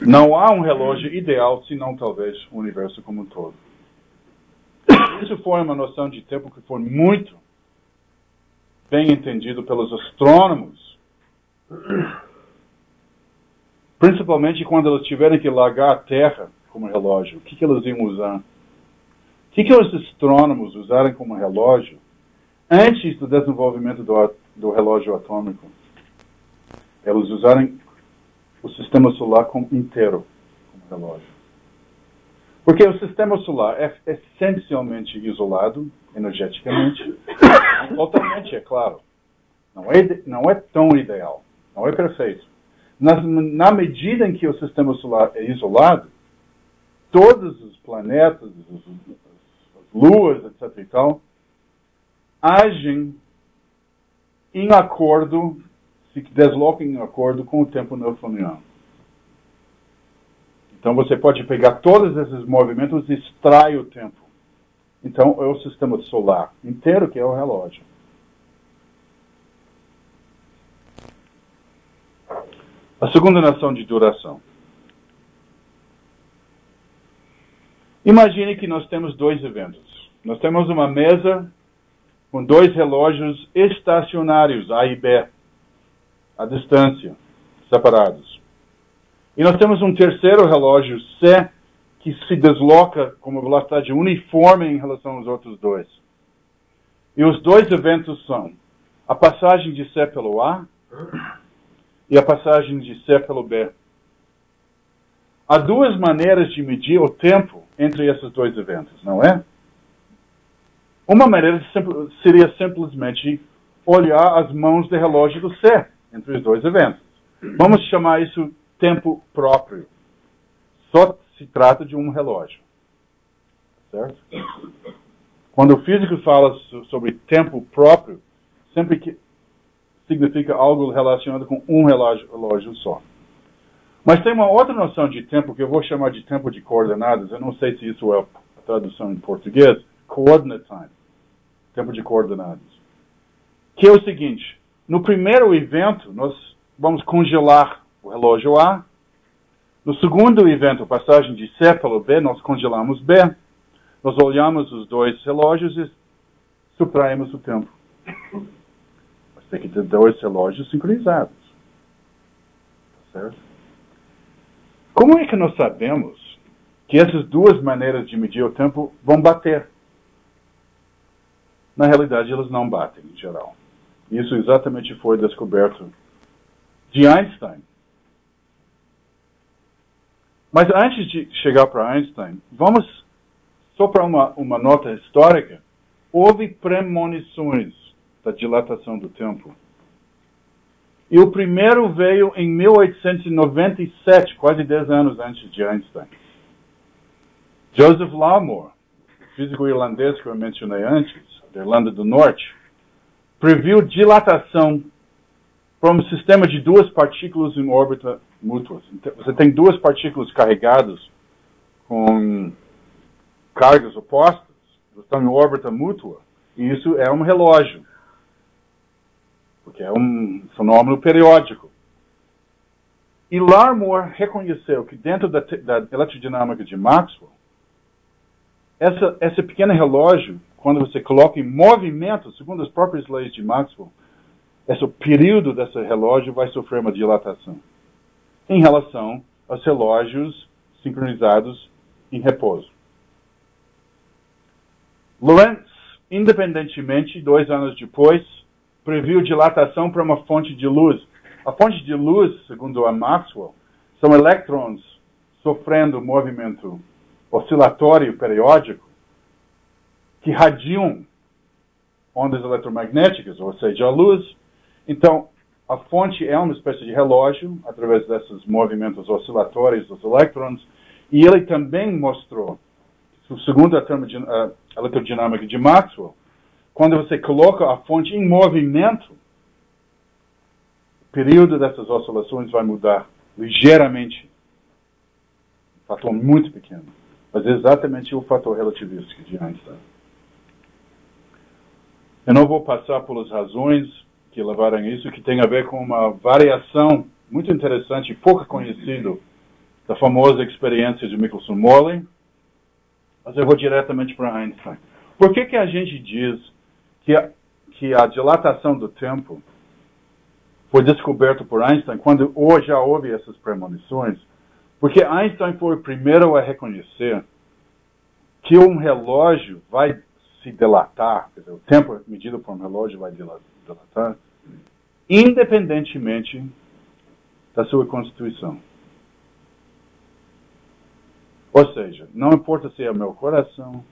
Não há um relógio ideal, senão talvez o universo como um todo. Isso foi uma noção de tempo que foi muito bem entendido pelos astrônomos. Principalmente quando eles tiverem que largar a Terra como relógio. O que eles iam usar? O que os astrônomos usaram como relógio antes do desenvolvimento do relógio atômico? Eles usaram o sistema solar inteiro como relógio. Porque o sistema solar é essencialmente isolado energeticamente, totalmente, é claro. Não é tão ideal, não é perfeito. Na medida em que o sistema solar é isolado, todos os planetas, as luas, etc. e tal, agem em acordo, se deslocam em acordo com o tempo newtoniano. Então você pode pegar todos esses movimentos e extrai o tempo. Então é o sistema solar inteiro que é o relógio. A segunda noção de duração. Imagine que nós temos dois eventos. Nós temos uma mesa com dois relógios estacionários, A e B, à distância, separados. E nós temos um terceiro relógio, C, que se desloca com uma velocidade uniforme em relação aos outros dois. E os dois eventos são a passagem de C pelo A e a passagem de C pelo B. há duas maneiras de medir o tempo entre esses dois eventos, não é? Uma maneira seria simplesmente olhar as mãos de relógio do C entre os dois eventos. Vamos chamar isso tempo próprio. Só se trata de um relógio. Certo? Quando o físico fala sobre tempo próprio, sempre que significa algo relacionado com um relógio só. Mas tem uma outra noção de tempo que eu vou chamar de tempo de coordenadas. Eu não sei se isso é a tradução em português. Coordinate time. Tempo de coordenadas. Que é o seguinte. No primeiro evento, nós vamos congelar o relógio A. No segundo evento, passagem de C pelo B, nós congelamos B. Nós olhamos os dois relógios e subtraímos o tempo. Mas tem que ter dois relógios sincronizados. Certo? Como é que nós sabemos que essas duas maneiras de medir o tempo vão bater? Na realidade, elas não batem, em geral. Isso exatamente foi descoberto de Einstein. Mas antes de chegar para Einstein, vamos só para uma nota histórica. Houve premonições da dilatação do tempo. E o primeiro veio em 1897, quase 10 anos antes de Einstein. Joseph Larmor, físico irlandês que eu mencionei antes, da Irlanda do Norte, previu dilatação para um sistema de duas partículas em órbita mútuas. Você tem duas partículas carregadas com cargas opostas, estão em órbita mútua, e isso é um relógio, porque é um fenômeno periódico. E Larmor reconheceu que dentro da eletrodinâmica de Maxwell, esse pequeno relógio, quando você coloca em movimento, segundo as próprias leis de Maxwell, esse período desse relógio vai sofrer uma dilatação em relação aos relógios sincronizados em repouso. Lorentz, independentemente, 2 anos depois, previu dilatação para uma fonte de luz. A fonte de luz, segundo a Maxwell, são elétrons sofrendo movimento oscilatório periódico que radiam ondas eletromagnéticas, ou seja, a luz. Então, a fonte é uma espécie de relógio através desses movimentos oscilatórios dos elétrons, e ele também mostrou, segundo a eletrodinâmica de Maxwell, quando você coloca a fonte em movimento, o período dessas oscilações vai mudar ligeiramente. Um fator muito pequeno. Mas é exatamente o fator relativístico de Einstein. Eu não vou passar pelas razões que levaram a isso, que tem a ver com uma variação muito interessante e pouco conhecida da famosa experiência de Michelson-Morley, mas eu vou diretamente para Einstein. Por que a gente diz que a dilatação do tempo foi descoberta por Einstein quando hoje já houve essas premonições? Porque Einstein foi o primeiro a reconhecer que um relógio vai se dilatar, quer dizer, o tempo medido por um relógio vai dilatar, independentemente da sua constituição. Ou seja, não importa se é o meu coração,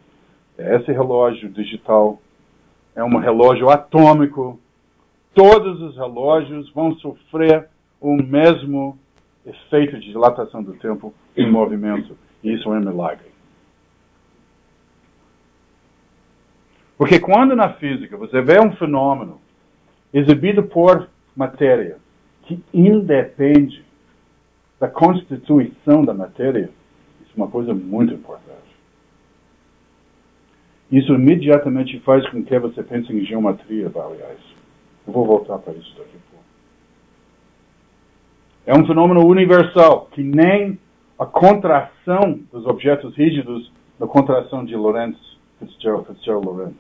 é esse relógio digital, é um relógio atômico, todos os relógios vão sofrer o mesmo efeito de dilatação do tempo em movimento. E isso é um milagre. Porque quando na física você vê um fenômeno exibido por matéria que independe da constituição da matéria, isso é uma coisa muito importante. Isso imediatamente faz com que você pense em geometria, aliás. Eu vou voltar para isso daqui a pouco. É um fenômeno universal, que nem a contração dos objetos rígidos na contração de Fitzgerald-Lorentz,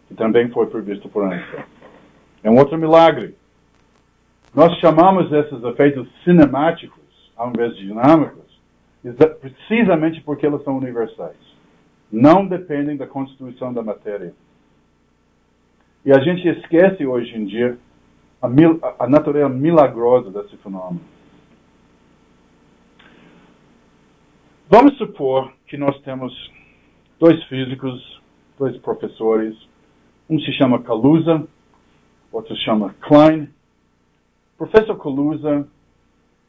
que também foi previsto por Einstein. É um outro milagre. Nós chamamos esses efeitos cinemáticos, ao invés de dinâmicos, precisamente porque eles são universais. Não dependem da constituição da matéria. E a gente esquece hoje em dia a natureza milagrosa desse fenômeno. Vamos supor que nós temos dois físicos, dois professores, um se chama Kaluza, outro se chama Klein. O professor Kaluza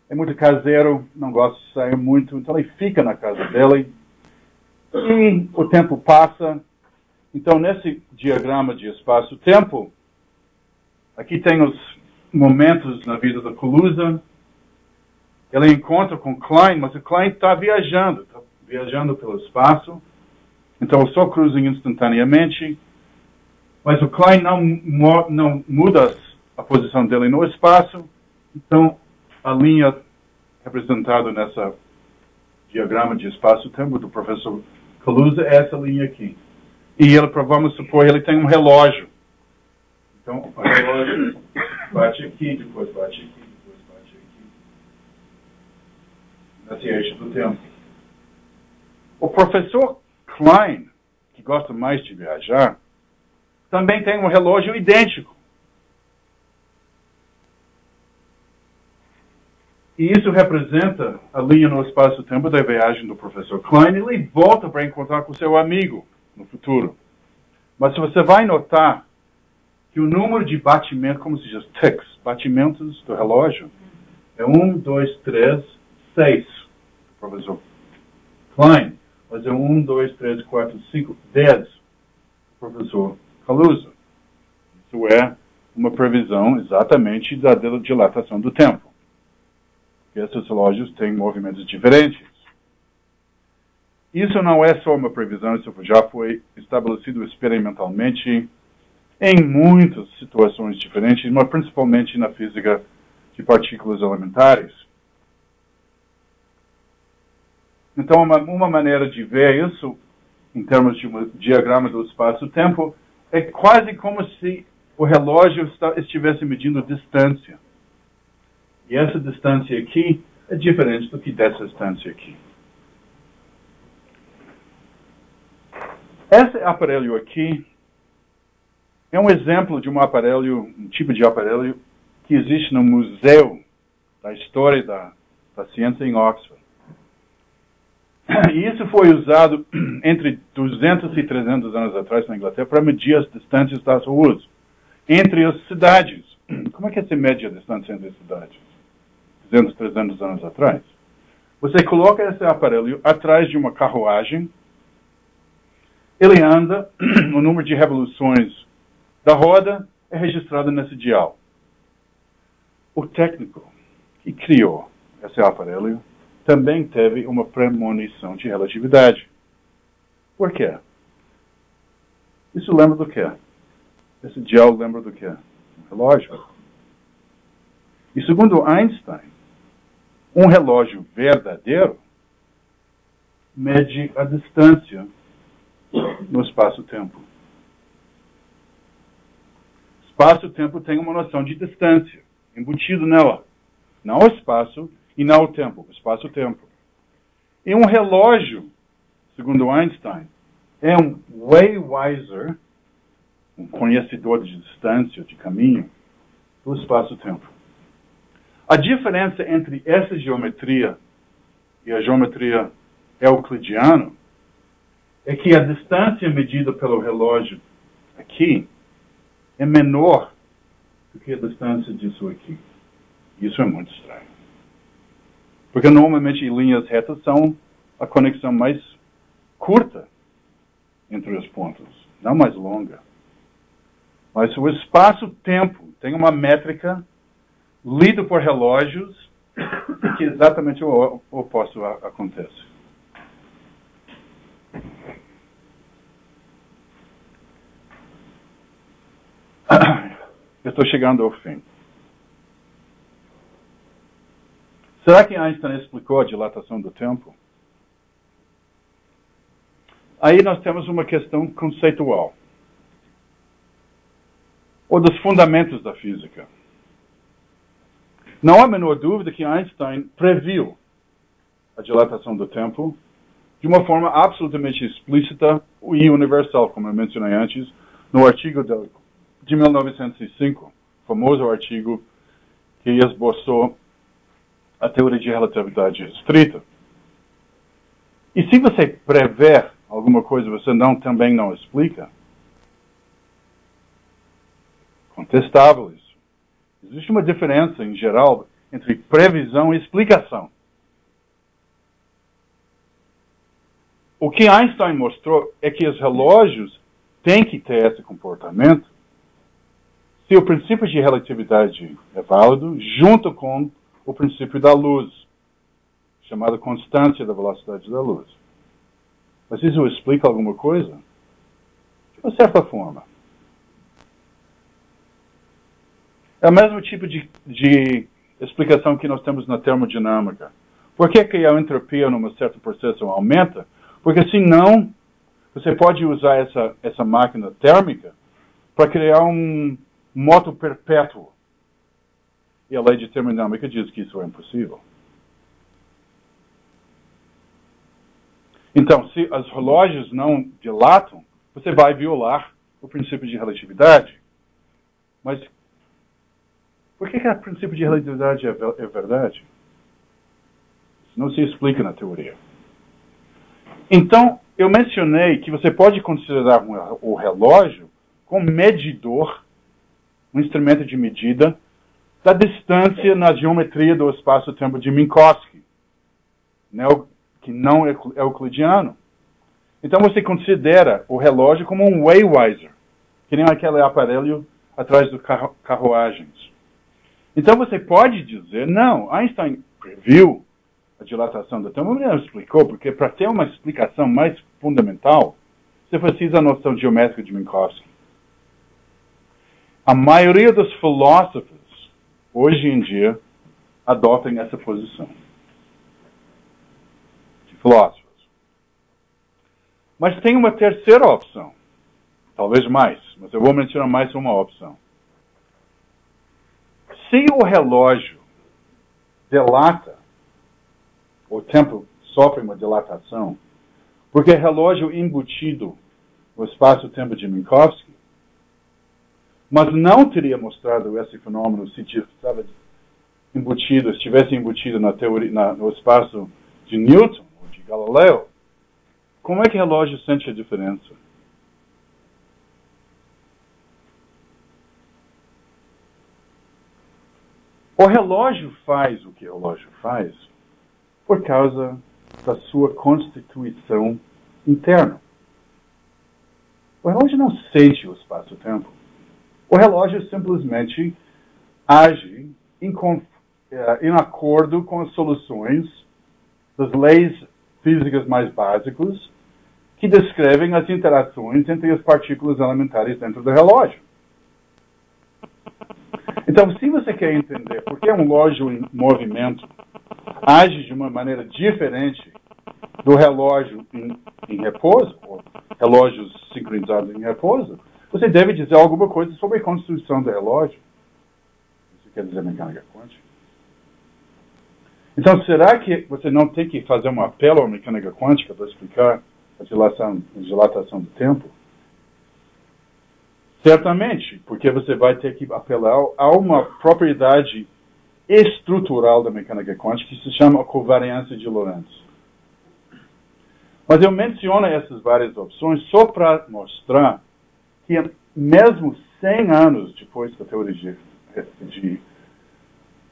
é muito caseiro, não gosta de sair muito, então ele fica na casa dele. E o tempo passa. Então, nesse diagrama de espaço-tempo, aqui tem os momentos na vida do Kaluza. Ele encontra com Klein, mas o Klein está viajando pelo espaço. Então, só cruzam instantaneamente. Mas o Klein não muda a posição dele no espaço. Então, a linha representada nessa diagrama de espaço-tempo do professor Kaluza é essa linha aqui. E ele, vamos supor, ele tem um relógio. Então, o relógio bate aqui, depois bate aqui, depois bate aqui. Nesse eixo do tempo. O professor Klein, que gosta mais de viajar, também tem um relógio idêntico. E isso representa a linha no espaço-tempo da viagem do professor Klein. Ele volta para encontrar com seu amigo no futuro. Mas você vai notar que o número de batimentos, como se diz, ticks, batimentos do relógio, é 1, 2, 3, 6. Professor Klein. Mas é 1, 2, 3, 4, 5, 10. Professor Kaluza. Isso é uma previsão exatamente da dilatação do tempo. Porque esses relógios têm movimentos diferentes. Isso não é só uma previsão, isso já foi estabelecido experimentalmente em muitas situações diferentes, mas principalmente na física de partículas elementares. Então, uma maneira de ver isso, em termos de um diagrama do espaço-tempo, é quase como se o relógio estivesse medindo distância. E essa distância aqui é diferente do que dessa distância aqui. Esse aparelho aqui é um exemplo de um tipo de aparelho que existe no Museu da História da Ciência em Oxford. E isso foi usado entre 200 e 300 anos atrás na Inglaterra para medir as distâncias das ruas entre as cidades. Como é que se mede a distância entre as cidades? 200, 300 anos atrás. Você coloca esse aparelho atrás de uma carruagem, ele anda, o número de revoluções da roda é registrado nesse dial. O técnico que criou esse aparelho também teve uma premonição de relatividade. Por quê? Isso lembra do quê? Esse dial lembra do quê? Um relógio. E segundo Einstein, um relógio verdadeiro mede a distância no espaço-tempo. Espaço-tempo tem uma noção de distância embutido nela. Não o espaço e não o tempo. O espaço-tempo. E um relógio, segundo Einstein, é um waywiser, um conhecedor de distância, de caminho, do espaço-tempo. A diferença entre essa geometria e a geometria euclidiana é que a distância medida pelo relógio aqui é menor do que a distância disso aqui. Isso é muito estranho. Porque normalmente linhas retas são a conexão mais curta entre os pontos, não mais longa. Mas o espaço-tempo tem uma métrica lida por relógios que exatamente o oposto acontece. Eu estou chegando ao fim. Será que Einstein explicou a dilatação do tempo? Aí nós temos uma questão conceitual, ou dos fundamentos da física. Não há a menor dúvida que Einstein previu a dilatação do tempo de uma forma absolutamente explícita e universal, como eu mencionei antes, no artigo de 1905, famoso artigo que esboçou a teoria de relatividade restrita. E se você prever alguma coisa, você também não explica? Contestável isso. Existe uma diferença, em geral, entre previsão e explicação. O que Einstein mostrou é que os relógios têm que ter esse comportamento se o princípio de relatividade é válido, junto com o princípio da luz, chamado constância da velocidade da luz. Mas isso explica alguma coisa? De uma certa forma. É o mesmo tipo de explicação que nós temos na termodinâmica. Por que a entropia num certo processo aumenta? Porque senão você pode usar essa máquina térmica para criar um moto perpétuo. E a lei de termodinâmica diz que isso é impossível. Então, se os relógios não dilatam, você vai violar o princípio de relatividade. Mas por que o princípio de relatividade é verdade? Isso não se explica na teoria. Então, eu mencionei que você pode considerar o relógio como medidor, um instrumento de medida da distância na geometria do espaço-tempo de Minkowski, que não é euclidiano. Então você considera o relógio como um Waywiser, que nem aquele aparelho atrás das carruagens. Então você pode dizer, não, Einstein previu a dilatação do tempo, mas não explicou, porque para ter uma explicação mais fundamental, você precisa da noção geométrica de Minkowski. A maioria dos filósofos, hoje em dia, adotam essa posição. De filósofos. Mas tem uma terceira opção. Talvez mais, mas eu vou mencionar mais uma opção. Se o relógio dilata, o tempo sofre uma dilatação, porque relógio embutido no espaço-tempo de Minkowski, mas não teria mostrado esse fenômeno se estivesse embutido na teoria, no espaço de Newton ou de Galileu. Como é que o relógio sente a diferença? O relógio faz o que o relógio faz por causa da sua constituição interna. O relógio não sente o espaço-tempo. O relógio simplesmente age em acordo com as soluções das leis físicas mais básicas que descrevem as interações entre as partículas elementares dentro do relógio. Então, se você quer entender por que um relógio em movimento age de uma maneira diferente do relógio em repouso, ou relógios sincronizados em repouso, você deve dizer alguma coisa sobre a constituição do relógio. Isso quer dizer mecânica quântica. Então, será que você não tem que fazer um apelo à mecânica quântica para explicar a dilatação do tempo? Certamente, porque você vai ter que apelar a uma propriedade estrutural da mecânica quântica que se chama covariância de Lorentz. Mas eu menciono essas várias opções só para mostrar que mesmo 100 anos depois da teoria de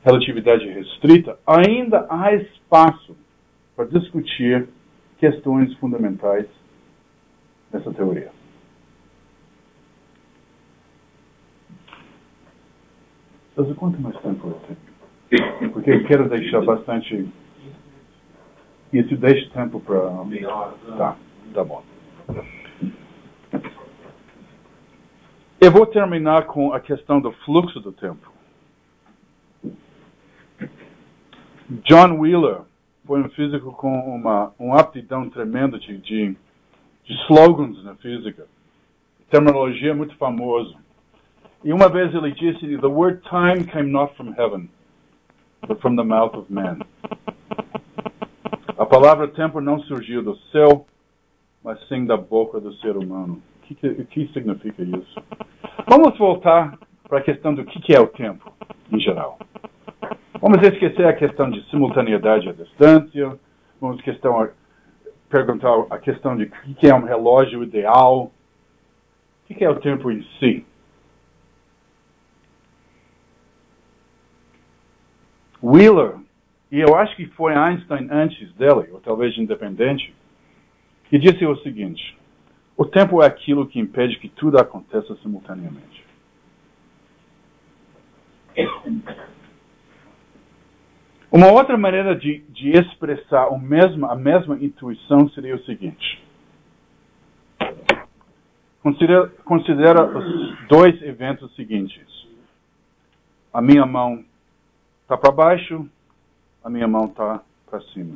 relatividade restrita, ainda há espaço para discutir questões fundamentais nessa teoria. Mas quanto mais tempo eu tenho? Porque eu quero deixar bastante... Isso deixa tempo para... Tá bom. Eu vou terminar com a questão do fluxo do tempo. John Wheeler foi um físico com uma aptidão tremenda de slogans na física. Terminologia muito famosa. E uma vez ele disse, "The word time came not from heaven, but from the mouth of man." A palavra tempo não surgiu do céu, mas sim da boca do ser humano. O que significa isso? Vamos voltar para a questão do que é o tempo, em geral. Vamos esquecer a questão de simultaneidade à distância, vamos perguntar a questão de o que é um relógio ideal, o que é o tempo em si. Wheeler, e eu acho que foi Einstein antes dele, ou talvez independente, que disse o seguinte: o tempo é aquilo que impede que tudo aconteça simultaneamente. Uma outra maneira de expressar a mesma intuição seria o seguinte. Considera os dois eventos seguintes. A minha mão está para baixo, a minha mão está para cima.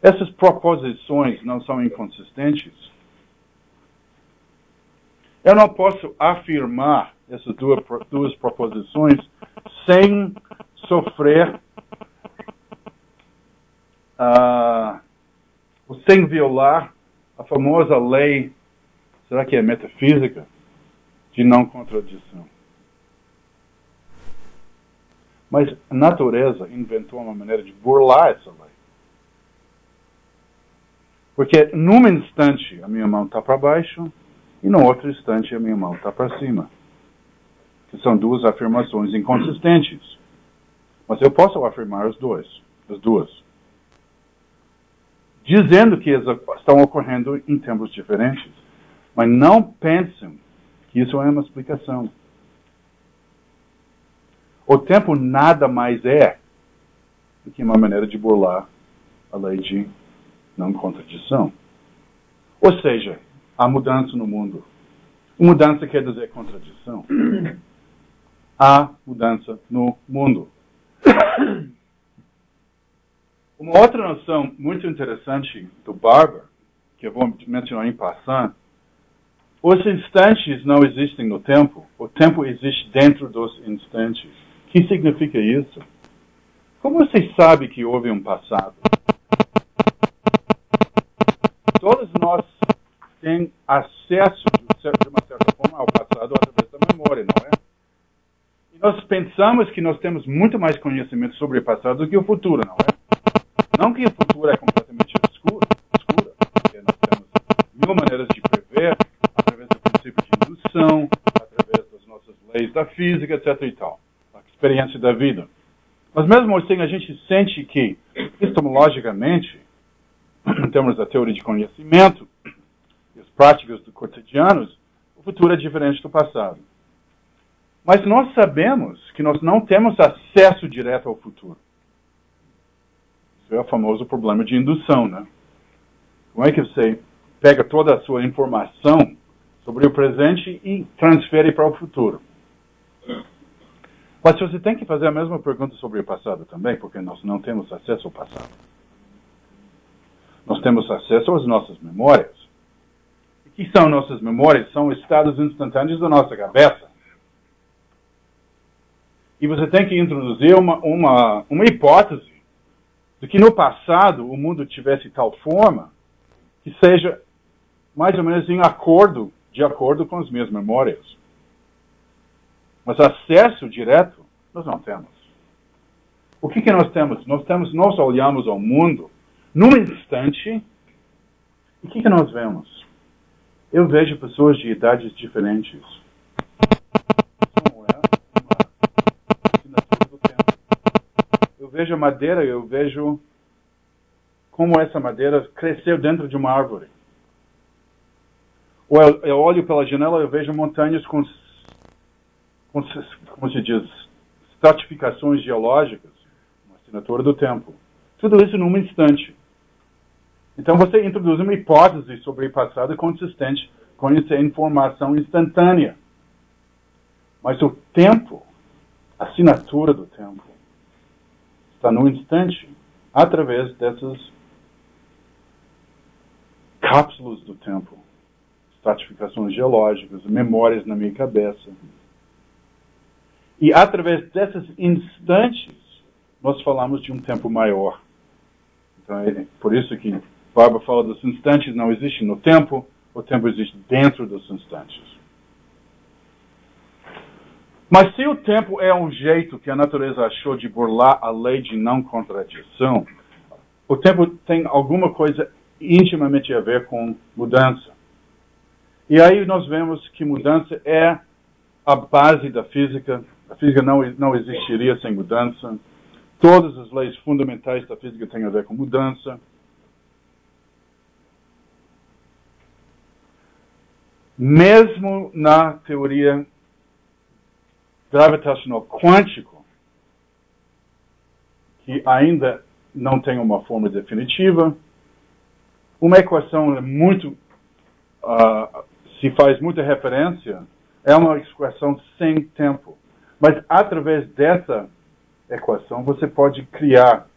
Essas proposições não são inconsistentes. Eu não posso afirmar essas duas proposições sem sofrer, sem violar a famosa lei, será que é metafísica, de não contradição. Mas a natureza inventou uma maneira de burlar essa lei. Porque num instante a minha mão está para baixo e no outro instante a minha mão está para cima. Que são duas afirmações inconsistentes. Mas eu posso afirmar as duas. Dizendo que estão ocorrendo em tempos diferentes. Mas não pensem que isso é uma explicação. O tempo nada mais é do que uma maneira de burlar a lei de não contradição. Ou seja, há mudança no mundo. Mudança quer dizer contradição. Há mudança no mundo. Uma outra noção muito interessante do Barber, que eu vou mencionar em passant, os instantes não existem no tempo, o tempo existe dentro dos instantes. O que significa isso? Como você sabe que houve um passado? Todos nós temos acesso, de uma certa forma, ao passado através da memória, não é? E nós pensamos que nós temos muito mais conhecimento sobre o passado do que o futuro, não é? Não que o futuro é completamente escuro, porque nós temos mil maneiras de prever, através do princípio de indução, através das nossas leis da física, etc. e tal, a experiência da vida. Mas mesmo assim, a gente sente que, epistemologicamente, em termos da teoria de conhecimento e as práticas do cotidianos, o futuro é diferente do passado. Mas nós sabemos que nós não temos acesso direto ao futuro. Isso é o famoso problema de indução, né? Como é que você pega toda a sua informação sobre o presente e transfere para o futuro? Mas você tem que fazer a mesma pergunta sobre o passado também, porque nós não temos acesso ao passado. Nós temos acesso às nossas memórias. O que são nossas memórias? São estados instantâneos da nossa cabeça. E você tem que introduzir uma hipótese de que no passado o mundo tivesse tal forma que seja mais ou menos de acordo com as minhas memórias. Mas acesso direto nós não temos. O que nós temos? Nós olhamos ao mundo num instante, e o que nós vemos? Eu vejo pessoas de idades diferentes. Isso não é uma assinatura do tempo. Eu vejo a madeira, eu vejo como essa madeira cresceu dentro de uma árvore. Ou eu olho pela janela e eu vejo montanhas com como se diz, estratificações geológicas, uma assinatura do tempo. Tudo isso num instante. Então você introduz uma hipótese sobre o passado consistente com essa informação instantânea. Mas o tempo, a assinatura do tempo, está no instante, através dessas cápsulas do tempo, estratificações geológicas, memórias na minha cabeça. E através desses instantes, nós falamos de um tempo maior. Então é por isso que Barber fala dos instantes não existem no tempo, o tempo existe dentro dos instantes. Mas se o tempo é um jeito que a natureza achou de burlar a lei de não contradição, o tempo tem alguma coisa intimamente a ver com mudança. E aí nós vemos que mudança é a base da física. A física não existiria sem mudança. Todas as leis fundamentais da física têm a ver com mudança. Mesmo na teoria gravitacional quântica, que ainda não tem uma forma definitiva, uma equação é muito, se faz muita referência, é uma equação sem tempo. Mas através dessa equação você pode criar,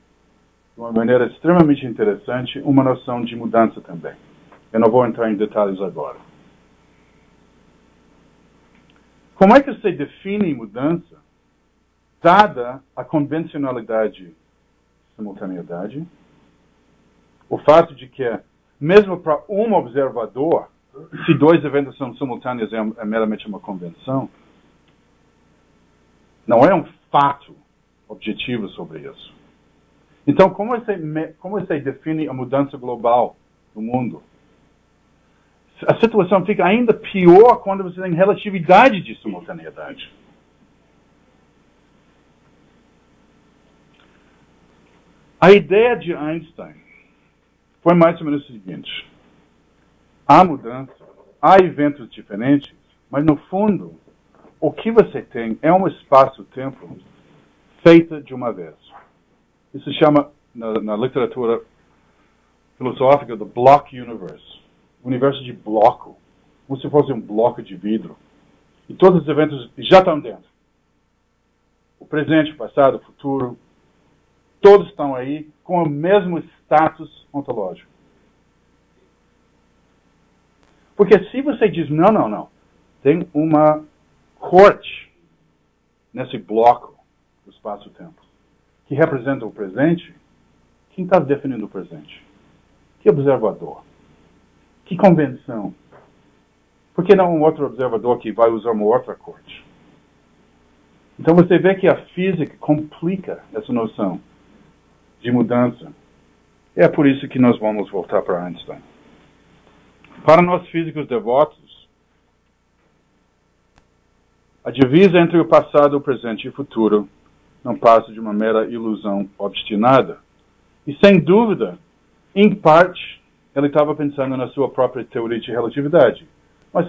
de uma maneira extremamente interessante, uma noção de mudança também. Eu não vou entrar em detalhes agora. Como é que você define mudança, dada a convencionalidade de simultaneidade? O fato de que, mesmo para um observador, se dois eventos são simultâneos é meramente uma convenção, não é um fato objetivo sobre isso. Então, como você define a mudança global do mundo? A situação fica ainda pior quando você tem relatividade de simultaneidade. A ideia de Einstein foi mais ou menos o seguinte: há mudança, há eventos diferentes, mas no fundo, o que você tem é um espaço-tempo feito de uma vez. Isso se chama, na literatura filosófica, do block universe. Universo de bloco, como se fosse um bloco de vidro. E todos os eventos já estão dentro. O presente, o passado, o futuro, todos estão aí com o mesmo status ontológico. Porque se você diz, não, tem uma corte nesse bloco do espaço-tempo que representa o presente, quem está definindo o presente? Que observador? Que convenção? Por que não um outro observador que vai usar uma outra corte? Então você vê que a física complica essa noção de mudança. É por isso que nós vamos voltar para Einstein. Para nós físicos devotos, a divisa entre o passado, o presente e o futuro não passa de uma mera ilusão obstinada. E sem dúvida, em parte, ele estava pensando na sua própria teoria de relatividade. Mas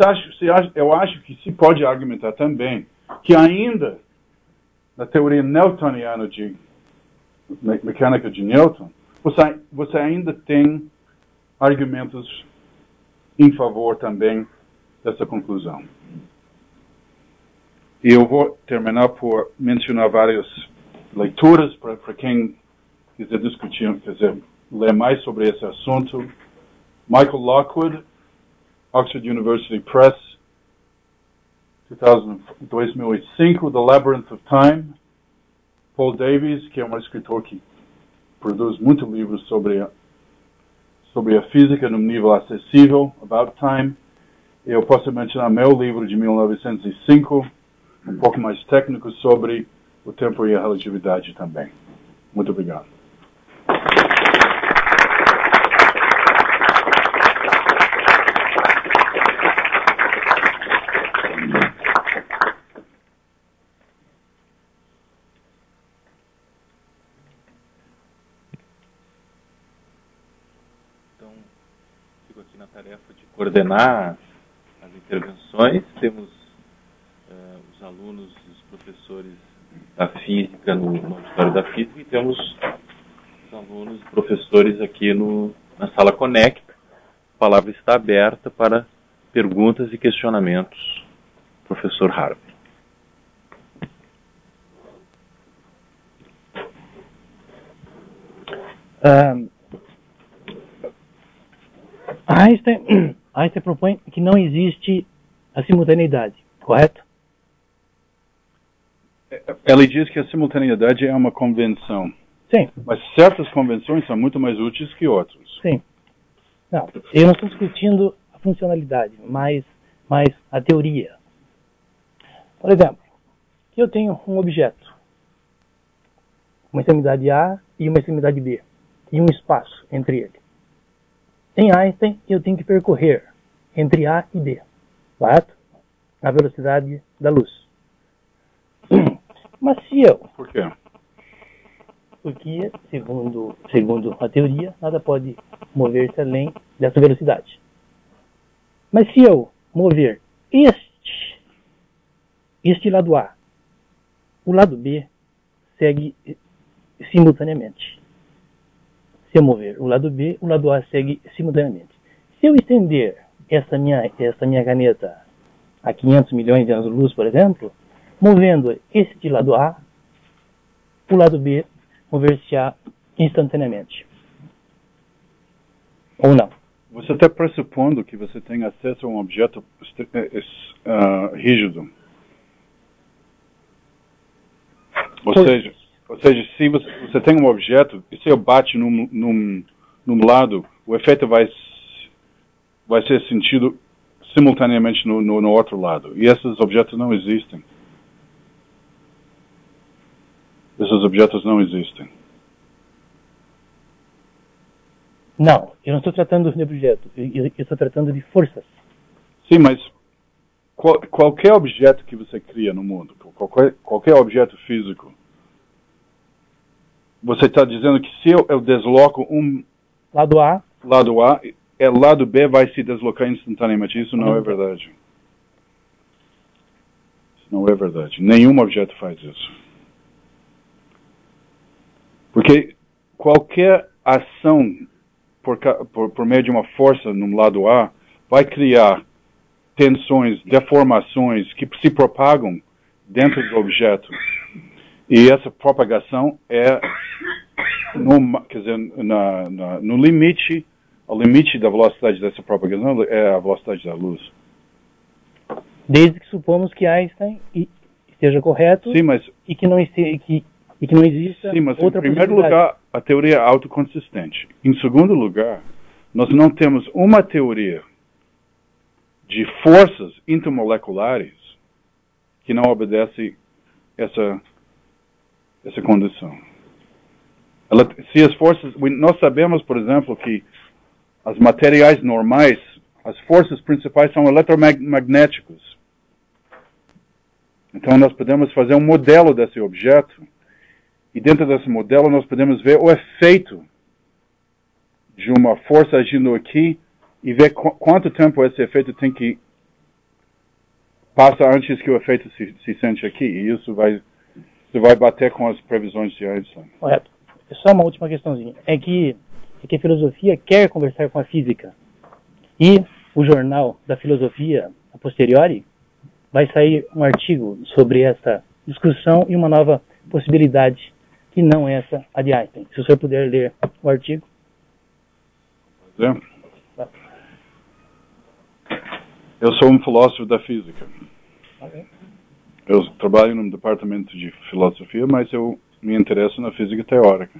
eu acho que se pode argumentar também que ainda na teoria newtoniana de mecânica de Newton, você ainda tem argumentos em favor também dessa conclusão. E eu vou terminar por mencionar várias leituras para quem quiser discutir, quiser ler mais sobre esse assunto. Michael Lockwood, Oxford University Press, 2005, The Labyrinth of Time. Paul Davies, que é um escritor que produz muitos livros sobre a física num nível acessível, About Time. Eu posso mencionar meu livro de 1905, um pouco mais técnico sobre o tempo e a relatividade também. Muito obrigado. Então, fico aqui na tarefa de coordenar as intervenções. Temos os alunos e os professores da física no auditório da física e temos os alunos e professores aqui na sala Conect. A palavra está aberta para perguntas e questionamentos. Professor Harvey. Einstein propõe que não existe a simultaneidade, correto? Ele diz que a simultaneidade é uma convenção. Sim. Mas certas convenções são muito mais úteis que outras. Sim. Não, eu não estou discutindo a funcionalidade, mas a teoria. Por exemplo, eu tenho um objeto, uma extremidade A e uma extremidade B, e um espaço entre eles. em Einstein, eu tenho que percorrer entre A e B, correto? A velocidade da luz. Mas se eu... Por quê? Porque, segundo a teoria, nada pode mover-se além dessa velocidade. Mas se eu mover este lado A, o lado B segue simultaneamente. Se eu mover o lado B, o lado A segue simultaneamente. Se eu estender essa minha caneta a 500 milhões de anos-luz, por exemplo, movendo este lado A, o lado B mover-se-á instantaneamente. Ou não? Você está pressupondo que você tem acesso a um objeto rígido. Ou seja, se você tem um objeto e se eu bate num lado, o efeito vai ser sentido simultaneamente no outro lado. E esses objetos não existem. Esses objetos não existem. Não, eu não estou tratando de objeto, eu estou tratando de forças. Sim, mas qualquer objeto que você cria no mundo, qualquer objeto físico, você está dizendo que se eu desloco um lado A, lado B vai se deslocar instantaneamente. Isso não é verdade. Isso não é verdade. Nenhum objeto faz isso. Porque qualquer ação por meio de uma força no lado A vai criar tensões, deformações que se propagam dentro do objeto. E essa propagação é no limite, o limite da velocidade dessa propagação é a velocidade da luz. Desde que supomos que Einstein esteja correto. Sim, mas e que não exista sim, mas outra em primeiro lugar, a teoria é autoconsistente. Em segundo lugar, nós não temos uma teoria de forças intermoleculares que não obedece essa condição. Se as forças, nós sabemos, por exemplo, que as materiais normais, as forças principais são eletromagnéticos. Então nós podemos fazer um modelo desse objeto e dentro desse modelo nós podemos ver o efeito de uma força agindo aqui e ver quanto tempo esse efeito tem que passar antes que o efeito se sente aqui. E isso vai bater com as previsões de Einstein. Correto. Só uma última questãozinha. É que a filosofia quer conversar com a física. E o jornal da filosofia, a posteriori, vai sair um artigo sobre essa discussão e uma nova possibilidade que não essa, a de Einstein. Se o senhor puder ler o artigo. Eu sou um filósofo da física. Okay. Eu trabalho no departamento de filosofia, mas eu me interesso na física teórica.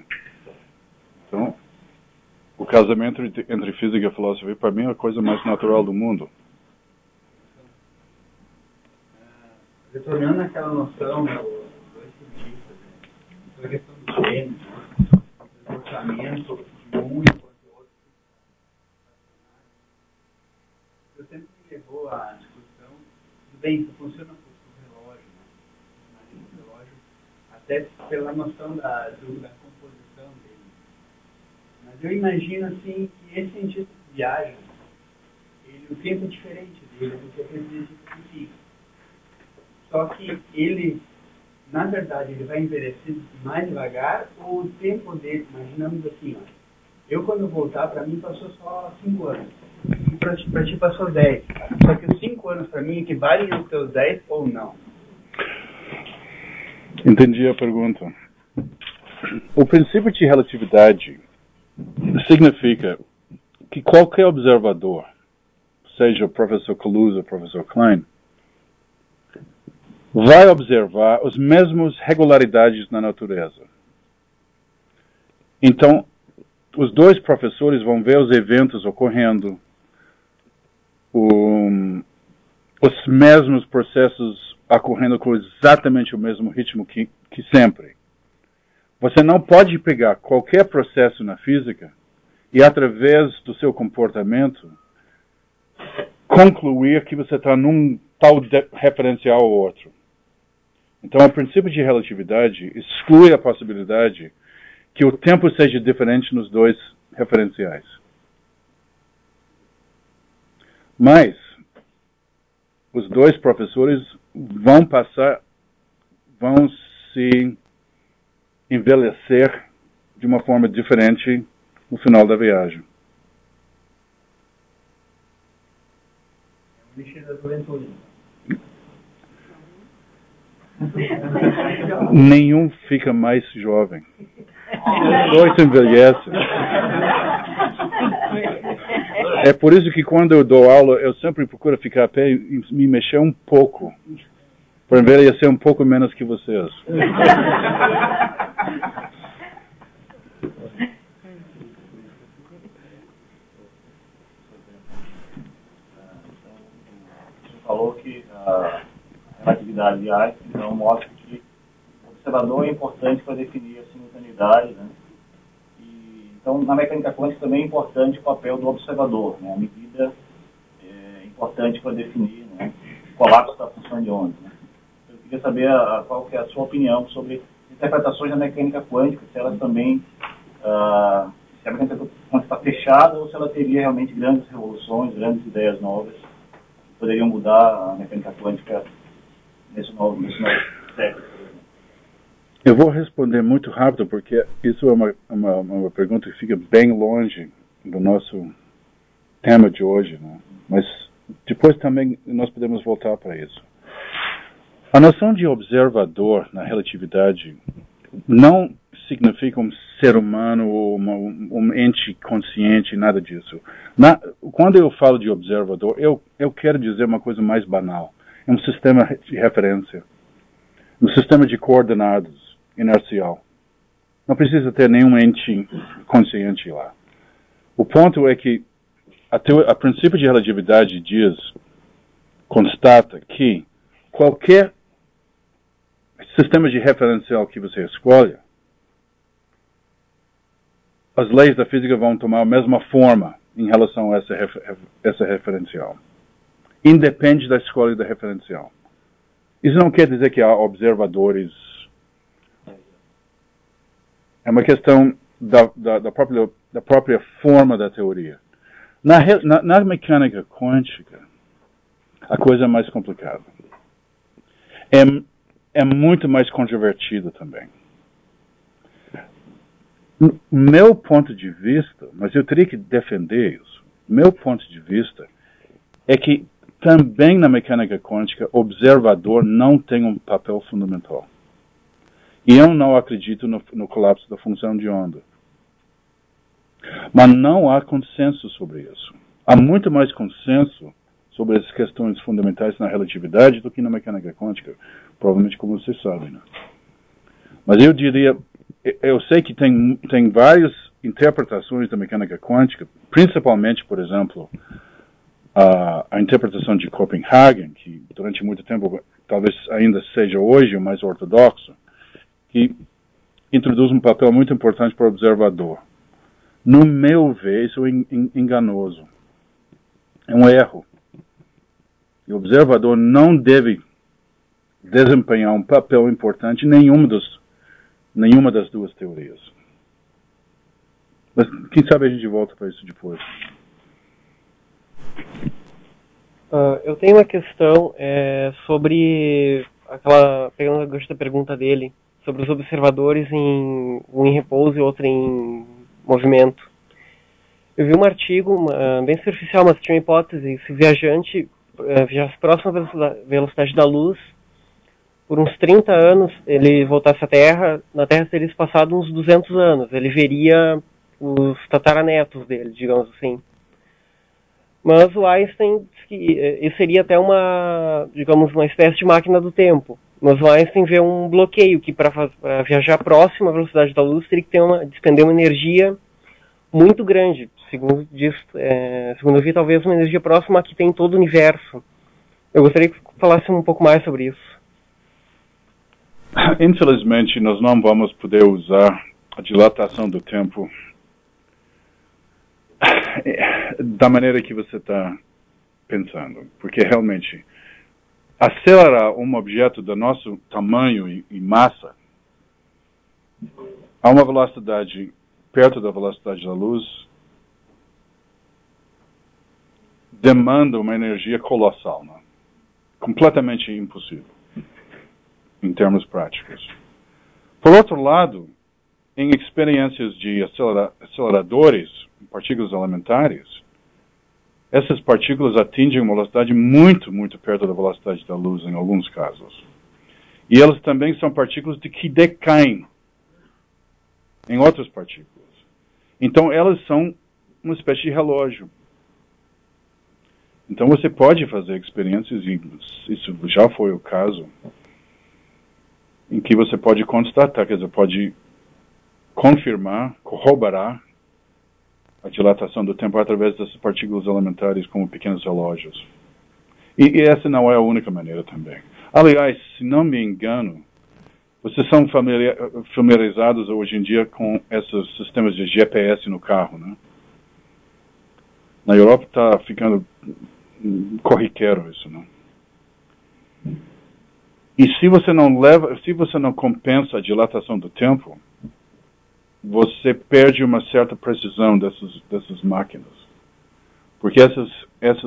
Então, o casamento entre física e filosofia, para mim, é a coisa mais natural do mundo. Retornando àquela noção dos dois cientistas, sobre a questão dos gêmeos, do comportamento de um enquanto o outro, eu sempre me levou à discussão, tudo bem, isso funciona com o relógio, né? O relógio, até pela noção da composição dele. Mas eu imagino assim que esse cientista que viaja, o tempo é diferente dele do que aquele cientista que fica. Só que ele, na verdade, ele vai envelhecendo mais devagar, ou o tempo dele, imaginamos assim, ó, eu quando voltar, para mim passou só 5 anos, e para ti passou 10, só que os 5 anos para mim equivalem aos teus 10 ou não? Entendi a pergunta. O princípio de relatividade significa que qualquer observador, seja o professor Kaluza ou o professor Klein, vai observar as mesmas regularidades na natureza. Então, os dois professores vão ver os eventos ocorrendo, os mesmos processos ocorrendo com exatamente o mesmo ritmo que sempre. Você não pode pegar qualquer processo na física e através do seu comportamento concluir que você está num tal referencial ou outro. Então, o princípio de relatividade exclui a possibilidade que o tempo seja diferente nos dois referenciais. Mas os dois professores vão se envelhecer de uma forma diferente no final da viagem. Nenhum fica mais jovem. Os dois envelhecem. É por isso que quando eu dou aula, eu sempre procuro ficar a pé e me mexer um pouco, para envelhecer um pouco menos que vocês. Você falou que a relatividade de Einstein então, mostra que o observador é importante para definir a simultaneidade, né? Então, na mecânica quântica também é importante o papel do observador, né? A medida é importante para definir, né, o colapso da função de onda. Né? Eu queria saber qual que é a sua opinião sobre interpretações da mecânica quântica, se elas também, se a mecânica quântica está fechada ou se ela teria realmente grandes revoluções, grandes ideias novas que poderiam mudar a mecânica quântica nesse novo século. Eu vou responder muito rápido, porque isso é uma pergunta que fica bem longe do nosso tema de hoje, né? Mas depois também nós podemos voltar para isso. A noção de observador na relatividade não significa um ser humano ou um ente consciente, nada disso. Quando eu falo de observador, eu quero dizer uma coisa mais banal. É um sistema de referência, um sistema de coordenadas inercial. Não precisa ter nenhum ente consciente lá. O ponto é que a princípio de relatividade constata que qualquer sistema de referencial que você escolha, as leis da física vão tomar a mesma forma em relação a essa referencial. Independe da escolha da referencial. Isso não quer dizer que há observadores. É uma questão da própria forma da teoria. Na mecânica quântica, a coisa é mais complicada. É muito mais controvertida também. Meu ponto de vista, mas eu teria que defender isso, meu ponto de vista é que também na mecânica quântica, o observador não tem um papel fundamental. E eu não acredito no colapso da função de onda. Mas não há consenso sobre isso. Há muito mais consenso sobre as questões fundamentais na relatividade do que na mecânica quântica. Provavelmente, como vocês sabem, né? Mas eu diria, eu sei que tem várias interpretações da mecânica quântica, principalmente, por exemplo, a interpretação de Copenhagen, que durante muito tempo, talvez ainda seja hoje o mais ortodoxo, que introduz um papel muito importante para o observador. No meu ver, isso é enganoso. É um erro. E o observador não deve desempenhar um papel importante em nenhuma das duas teorias. Mas quem sabe a gente volta para isso depois. Eu tenho uma questão sobre pegando a gancho da pergunta dele, sobre os observadores um em repouso e outro em movimento. Eu vi um artigo, bem superficial, mas tinha uma hipótese: se o viajante viajasse próximo à velocidade da luz, por uns 30 anos, ele voltasse à Terra, na Terra teria se passado uns 200 anos, ele veria os tataranetos dele, digamos assim. Mas o Einstein disse que isso seria até uma espécie de máquina do tempo. Mas o Einstein vê um bloqueio, que para viajar próximo à velocidade da luz teria que despender uma energia muito grande. Segundo eu vi, talvez uma energia próxima à que tem todo o universo. Eu gostaria que falasse um pouco mais sobre isso. Infelizmente, nós não vamos poder usar a dilatação do tempo da maneira que você está pensando, porque realmente acelerar um objeto do nosso tamanho e massa a uma velocidade perto da velocidade da luz demanda uma energia colossal, né? Completamente impossível em termos práticos. Por outro lado, em experiências de aceleradores, partículas elementares, essas partículas atingem uma velocidade muito, muito perto da velocidade da luz em alguns casos. E elas também são partículas que decaem em outras partículas. Então elas são uma espécie de relógio. Então você pode fazer experiências, e isso já foi o caso, em que você pode constatar, quer dizer, pode confirmar, corroborar a dilatação do tempo através dessas partículas elementares como pequenos relógios. E essa não é a única maneira também. Aliás, se não me engano, vocês são familiarizados hoje em dia com esses sistemas de GPS no carro, né? Na Europa está ficando corriqueiro isso, né? E se você não compensa a dilatação do tempo, você perde uma certa precisão dessas máquinas. Porque esses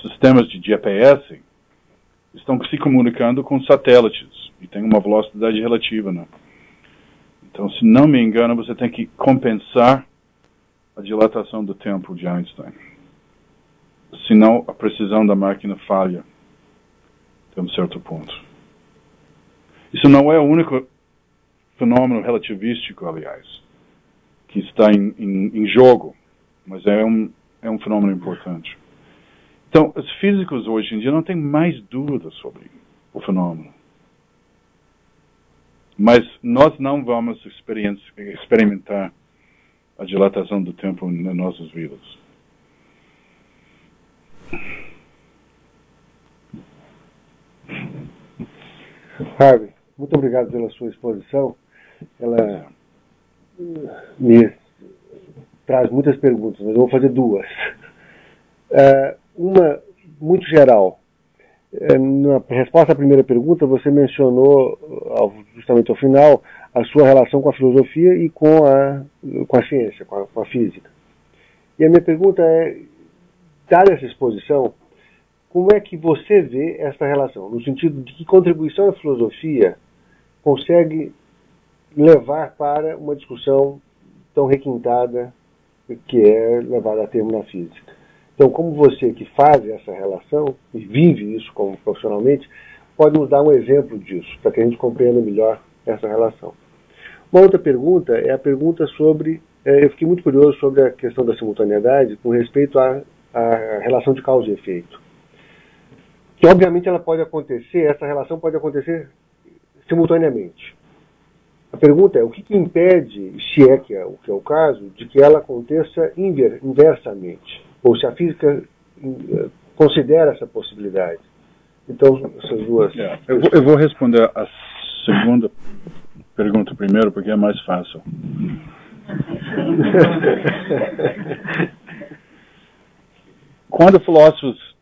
sistemas de GPS estão se comunicando com satélites e tem uma velocidade relativa, né? Então, se não me engano, você tem que compensar a dilatação do tempo de Einstein. Senão, a precisão da máquina falha até um certo ponto. Isso não é o único fenômeno relativístico, aliás, que está em jogo, mas é um fenômeno importante. Então, os físicos hoje em dia não têm mais dúvidas sobre o fenômeno. Mas nós não vamos experimentar a dilatação do tempo nas nossas vidas. Harvey, muito obrigado pela sua exposição. Ela me traz muitas perguntas, mas eu vou fazer duas. Uma muito geral. Na resposta à primeira pergunta, você mencionou, justamente ao final, a sua relação com a filosofia e com a ciência, com a física. E a minha pergunta é, dada essa exposição, como é que você vê essa relação? No sentido de que contribuição a filosofia consegue levar para uma discussão tão requintada que é levada a termo na física. Então, como você que faz essa relação e vive isso como profissionalmente, pode nos dar um exemplo disso, para que a gente compreenda melhor essa relação. Uma outra pergunta é a pergunta sobre, eu fiquei muito curioso sobre a questão da simultaneidade com respeito à relação de causa e efeito. Que obviamente ela pode acontecer, essa relação pode acontecer simultaneamente. A pergunta é, o que impede, se é que é o caso, de que ela aconteça inversamente? Ou se a física considera essa possibilidade? Então, essas duas... Eu vou responder a segunda pergunta primeiro, porque é mais fácil. Quando filósofos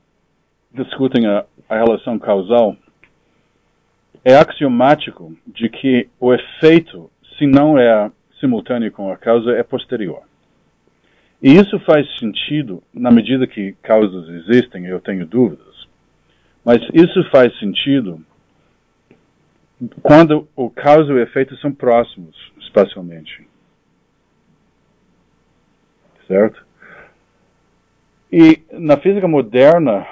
discutem a relação causal, é axiomático de que o efeito, se não é simultâneo com a causa, é posterior. E isso faz sentido na medida que causas existem, eu tenho dúvidas. Mas isso faz sentido quando o causa e o efeito são próximos espacialmente. Certo? E na física moderna,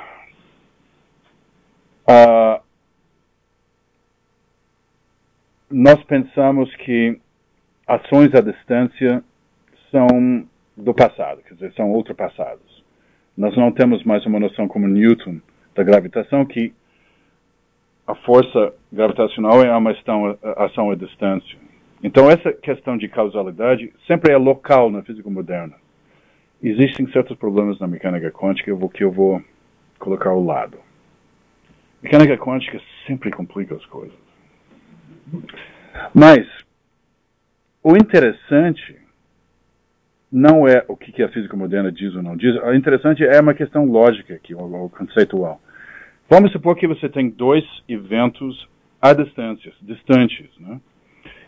nós pensamos que ações à distância são do passado, quer dizer, são ultrapassadas. Nós não temos mais uma noção como Newton da gravitação, que a força gravitacional é uma ação à distância. Então, essa questão de causalidade sempre é local na física moderna. Existem certos problemas na mecânica quântica que eu vou colocar ao lado. Mecânica quântica sempre complica as coisas. Mas, o interessante não é o que a física moderna diz ou não diz. O interessante é uma questão lógica aqui, ou conceitual. Vamos supor que você tem dois eventos a distantes, né?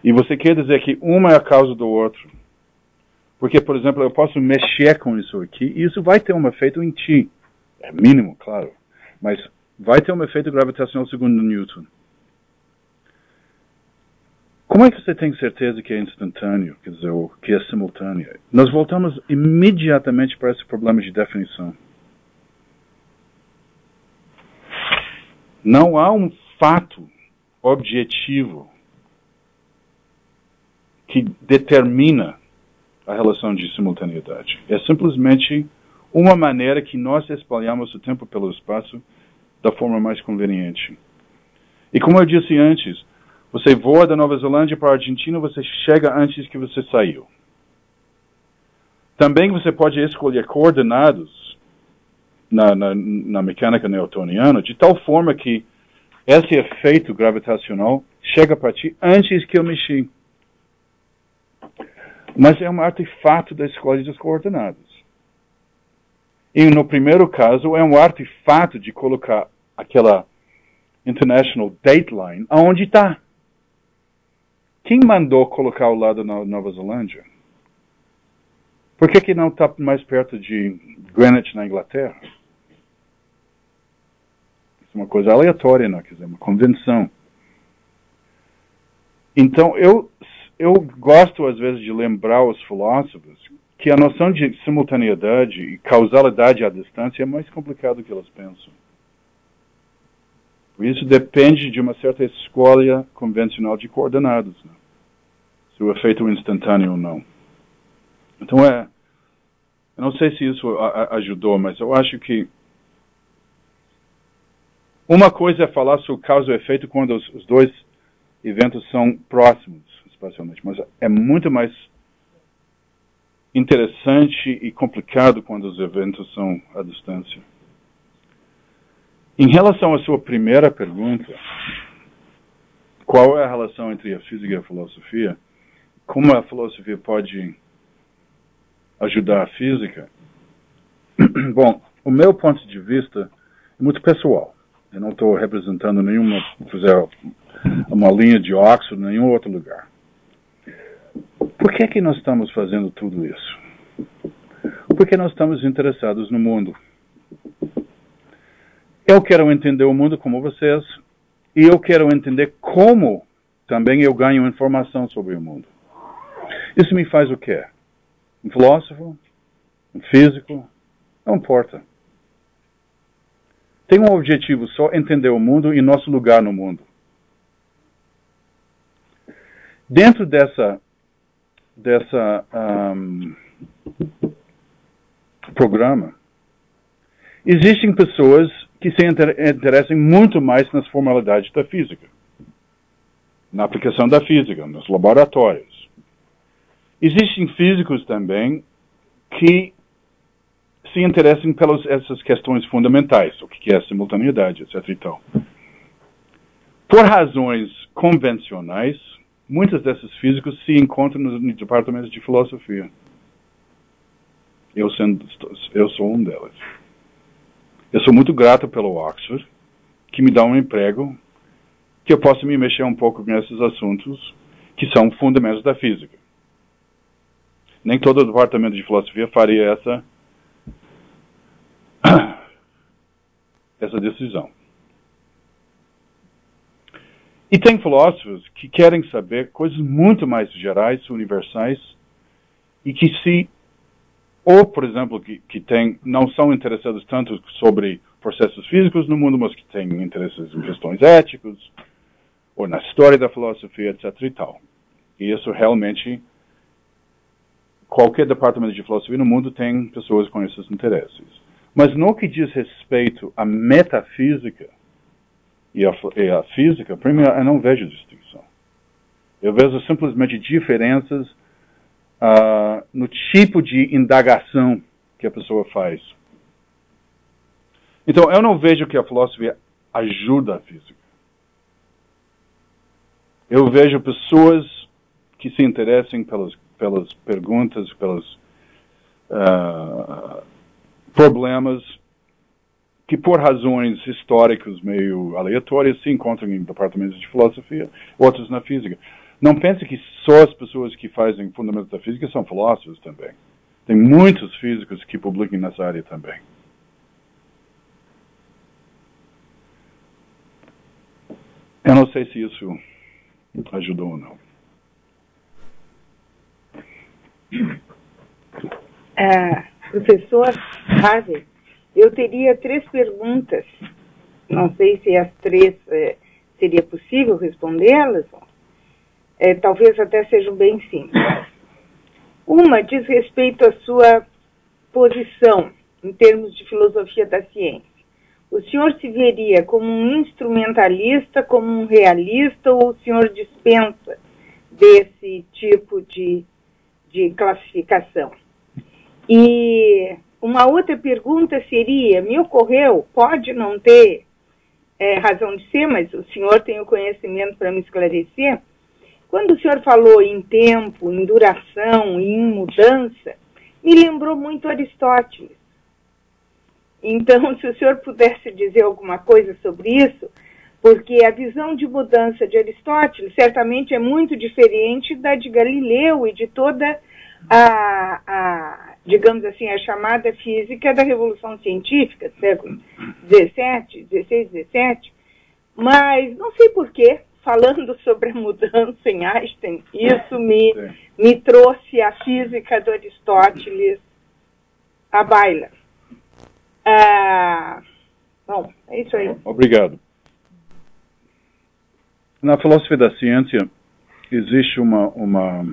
E você quer dizer que uma é a causa do outro. Porque, por exemplo, eu posso mexer com isso aqui, e isso vai ter um efeito em ti. É mínimo, claro. Mas vai ter um efeito gravitacional segundo Newton. Como é que você tem certeza que é instantâneo, quer dizer, ou que é simultâneo? Nós voltamos imediatamente para esse problema de definição. Não há um fato objetivo que determina a relação de simultaneidade. É simplesmente uma maneira que nós espalhamos o tempo pelo espaço da forma mais conveniente. E como eu disse antes, você voa da Nova Zelândia para a Argentina, você chega antes que você saiu. Também você pode escolher coordenados na mecânica newtoniana de tal forma que esse efeito gravitacional chega para ti antes que eu mexi. Mas é um artefato da escolha das coordenadas. E no primeiro caso é um artefato de colocar aquela International Dateline aonde está. Quem mandou colocar ao lado da Nova Zelândia? Por que não está mais perto de Greenwich, na Inglaterra? Isso é uma coisa aleatória, não? Quer dizer, uma convenção. Então, eu gosto, às vezes, de lembrar os filósofos que a noção de simultaneidade e causalidade à distância é mais complicado do que eles pensam. Por isso depende de uma certa escolha convencional de coordenadas, né? Se o efeito é instantâneo ou não. Então eu não sei se isso ajudou, mas eu acho que uma coisa é falar sobre causa e efeito quando os dois eventos são próximos, espacialmente, mas é muito mais interessante e complicado quando os eventos são à distância. Em relação à sua primeira pergunta, qual é a relação entre a física e a filosofia? Como a filosofia pode ajudar a física? Bom, o meu ponto de vista é muito pessoal. Eu não estou representando uma linha de Oxford em nenhum outro lugar. Por que nós estamos fazendo tudo isso? Porque nós estamos interessados no mundo. Eu quero entender o mundo como vocês, e eu quero entender como também eu ganho informação sobre o mundo. Isso me faz o quê? Um filósofo? Um físico? Não importa. Tem um objetivo só: entender o mundo e nosso lugar no mundo. Dentro dessa programa, existem pessoas que se interessam muito mais nas formalidades da física, na aplicação da física, nos laboratórios. Existem físicos também que se interessam pelas essas questões fundamentais, o que é a simultaneidade, etc. e tal. Por razões convencionais, muitos desses físicos se encontram nos departamentos de filosofia. Eu sou um deles. Eu sou muito grato pelo Oxford, que me dá um emprego que eu posso me mexer um pouco nesses assuntos que são fundamentos da física. Nem todo o departamento de filosofia faria essa decisão. E tem filósofos que querem saber coisas muito mais gerais, universais, e que ou, por exemplo, que não são interessados tanto sobre processos físicos no mundo, mas que têm interesses em questões éticos, ou na história da filosofia, etc. e tal. E isso realmente, qualquer departamento de filosofia no mundo tem pessoas com esses interesses. Mas no que diz respeito à metafísica e a física, primeiro, eu não vejo distinção. Eu vejo simplesmente diferenças no tipo de indagação que a pessoa faz. Então, eu não vejo que a filosofia ajuda a física. Eu vejo pessoas que se interessem pelas perguntas, pelas problemas que, por razões históricas meio aleatórias, se encontram em departamentos de filosofia, outros na física. Não pense que só as pessoas que fazem fundamentos da física são filósofos também. Tem muitos físicos que publicam nessa área também. Eu não sei se isso ajudou ou não. Professor Harvey, eu teria 3 perguntas. Não sei se as 3 seria possível respondê-las. Talvez até sejam bem simples. Uma diz respeito à sua posição em termos de filosofia da ciência. O senhor se veria como um instrumentalista, como um realista, ou o senhor dispensa desse tipo de classificação? E uma outra pergunta seria, me ocorreu, pode não ter razão de ser, mas o senhor tem o conhecimento para me esclarecer, quando o senhor falou em tempo, em duração, em mudança, me lembrou muito Aristóteles. Então, se o senhor pudesse dizer alguma coisa sobre isso, porque a visão de mudança de Aristóteles certamente é muito diferente da de Galileu e de toda digamos assim, a chamada física da Revolução Científica, século XVII, XVI, XVII, mas não sei porquê, falando sobre a mudança em Einstein, isso me trouxe a física do Aristóteles à baila. Bom, é isso aí. Obrigado. Na filosofia da ciência existe uma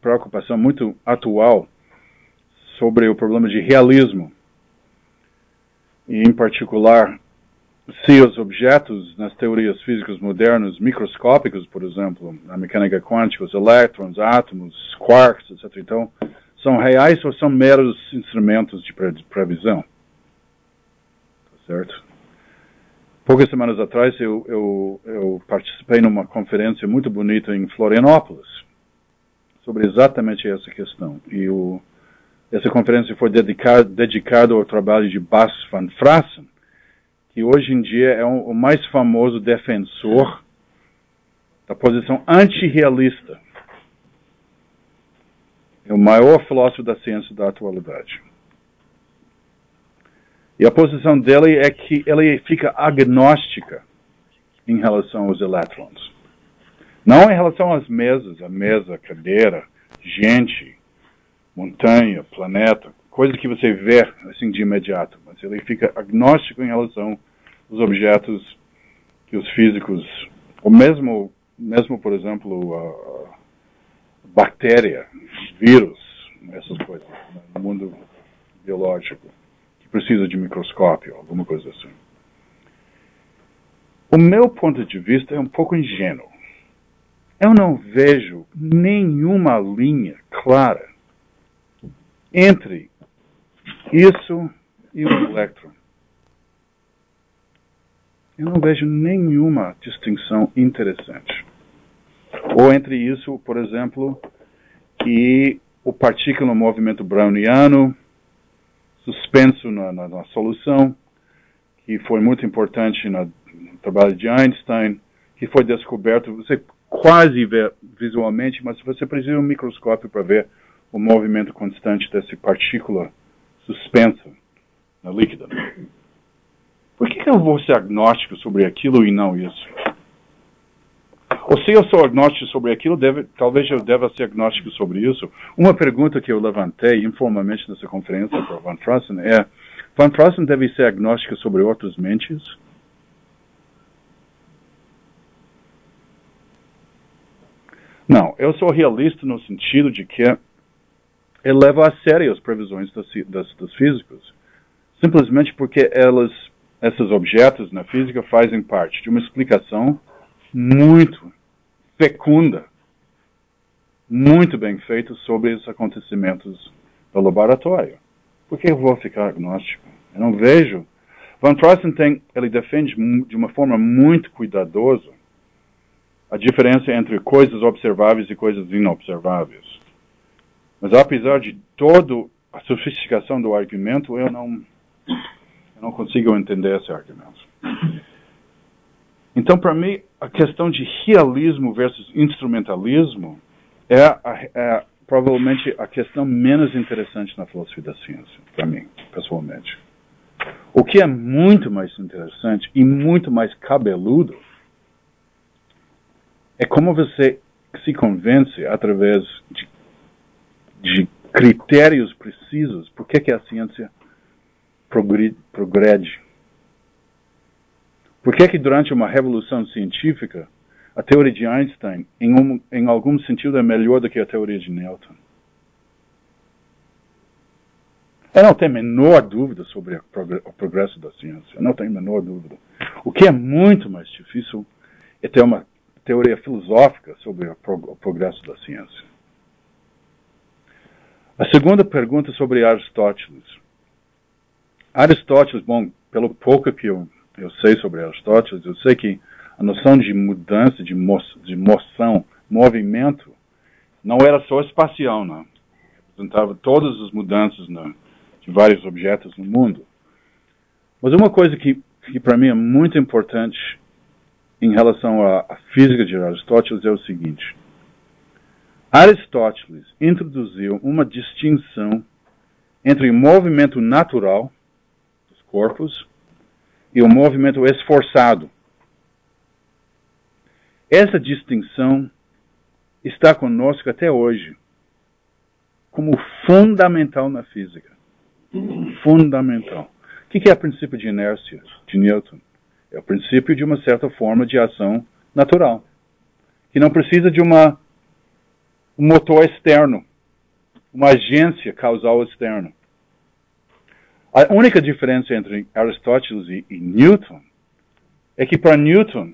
preocupação muito atual sobre o problema de realismo. E, em particular, se os objetos nas teorias físicas modernas, microscópicos, por exemplo, na mecânica quântica, os elétrons, átomos, quarks, etc., então, são reais ou são meros instrumentos de previsão. Tá certo? Poucas semanas atrás eu participei numa conferência muito bonita em Florianópolis sobre exatamente essa questão. E essa conferência foi dedicada ao trabalho de Bas van Fraassen, que hoje em dia é o mais famoso defensor da posição antirrealista. É o maior filósofo da ciência da atualidade. E a posição dele é que ele fica agnóstica em relação aos elétrons. Não em relação às mesas, a mesa, a cadeira, gente, montanha, planeta, coisa que você vê assim de imediato, mas ele fica agnóstico em relação aos objetos que os físicos, ou mesmo por exemplo, a bactéria, vírus, essas coisas, no mundo biológico, que precisa de microscópio, alguma coisa assim. O meu ponto de vista é um pouco ingênuo. Eu não vejo nenhuma linha clara entre isso e o elétron. Eu não vejo nenhuma distinção interessante. Ou entre isso, por exemplo, e o partícula no movimento browniano, suspenso na solução, que foi muito importante no trabalho de Einstein, que foi descoberto, você quase vê visualmente, mas você precisa de um microscópio para ver o movimento constante dessa partícula suspensa na líquida. Por que eu vou ser agnóstico sobre aquilo e não isso? Ou se eu sou agnóstico sobre aquilo, talvez eu deva ser agnóstico sobre isso. Uma pergunta que eu levantei informalmente nessa conferência para Van Fraassen é: Van Fraassen deve ser agnóstico sobre outras mentes? Não, eu sou realista no sentido de que ele leva a sério as previsões dos físicos, simplesmente porque esses objetos na física fazem parte de uma explicação muito fecunda, muito bem feita sobre os acontecimentos do laboratório. Por que eu vou ficar agnóstico? Eu não vejo. Van Fraassen ele defende de uma forma muito cuidadosa a diferença entre coisas observáveis e coisas inobserváveis. Mas apesar de toda a sofisticação do argumento, eu não consigo entender esse argumento. Então, para mim, a questão de realismo versus instrumentalismo é provavelmente a questão menos interessante na filosofia da ciência, para mim, pessoalmente. O que é muito mais interessante e muito mais cabeludo é como você se convence através de critérios precisos por que a ciência progrede. Por que durante uma revolução científica a teoria de Einstein, em algum sentido, é melhor do que a teoria de Newton? Eu não tenho a menor dúvida sobre o progresso da ciência. Eu não tenho a menor dúvida. O que é muito mais difícil é ter uma teoria filosófica sobre o progresso da ciência. A segunda pergunta é sobre Aristóteles. Aristóteles, bom, pelo pouco que eu sei sobre Aristóteles, eu sei que a noção de mudança, de moção, movimento, não era só espacial, não. Representava todas as mudanças de vários objetos no mundo. Mas uma coisa que para mim é muito importante em relação à física de Aristóteles é o seguinte. Aristóteles introduziu uma distinção entre o movimento natural dos corpos e o movimento esforçado. Essa distinção está conosco até hoje, como fundamental na física. Fundamental. O que é o princípio de inércia de Newton? É o princípio de uma certa forma de ação natural, que não precisa de um motor externo, uma agência causal externa. A única diferença entre Aristóteles e Newton é que para Newton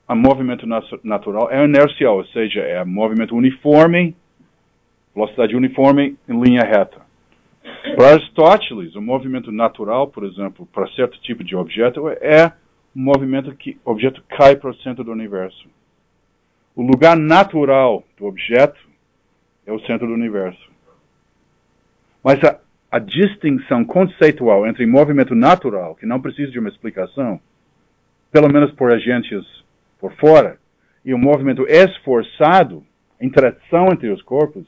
o movimento natural é inercial, ou seja, é movimento uniforme, velocidade uniforme em linha reta. Para Aristóteles, o movimento natural, por exemplo, para certo tipo de objeto, é um movimento que o objeto cai para o centro do universo. O lugar natural do objeto é o centro do universo. Mas a distinção conceitual entre movimento natural, que não precisa de uma explicação, pelo menos por agentes por fora, e o movimento esforçado, a interação entre os corpos,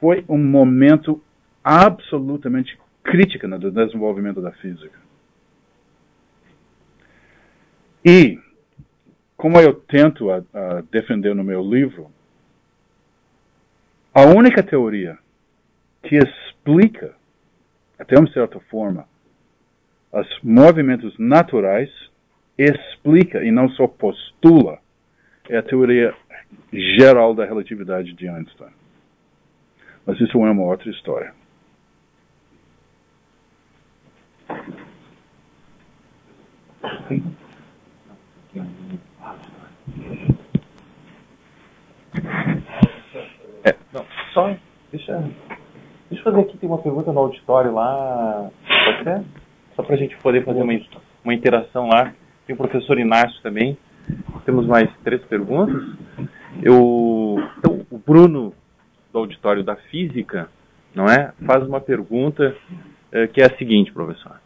foi um momento absolutamente crítico no desenvolvimento da física. E, como eu tento defender no meu livro, a única teoria que explica, até uma certa forma, os movimentos naturais, explica e não só postula, é a teoria geral da relatividade de Einstein. Mas isso é uma outra história. Deixa eu fazer aqui, tem uma pergunta no auditório lá, pode ser? Só para a gente poder fazer uma interação lá. Tem o professor Inácio também. Temos mais 3 perguntas. Então, o Bruno, do auditório da física, não é? Faz uma pergunta que é a seguinte, professor.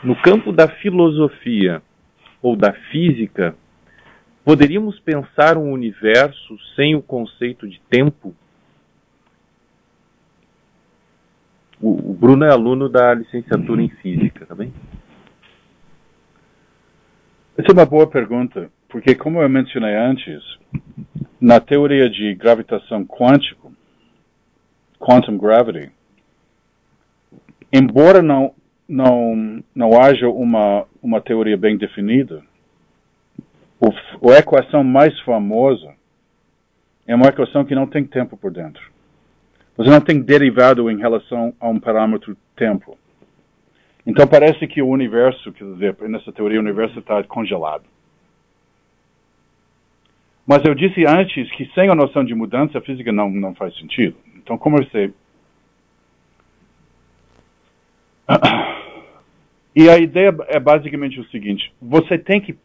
No campo da filosofia ou da física, poderíamos pensar um universo sem o conceito de tempo? O Bruno é aluno da licenciatura em física, tá bem? Essa é uma boa pergunta, porque como eu mencionei antes, na teoria de gravitação quântica, quantum gravity, embora não haja uma teoria bem definida, a equação mais famosa é uma equação que não tem tempo por dentro. Você não tem derivado em relação a um parâmetro tempo. Então parece que o universo, quer dizer, nessa teoria o universo está congelado. Mas eu disse antes que sem a noção de mudança a física não faz sentido. Então como eu sei... E a ideia é basicamente o seguinte, você tem que...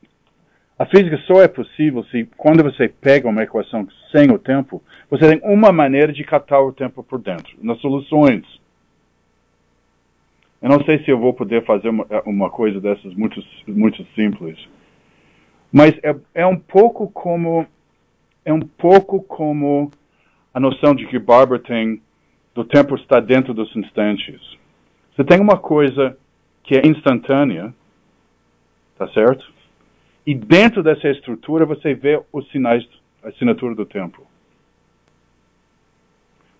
A física só é possível se, quando você pega uma equação sem o tempo, você tem uma maneira de captar o tempo por dentro, nas soluções. Eu não sei se eu vou poder fazer uma coisa dessas muito simples. Mas é um pouco como a noção de que Barber tem do tempo estar dentro dos instantes. Você tem uma coisa que é instantânea, tá certo? E dentro dessa estrutura você vê os sinais, a assinatura do tempo.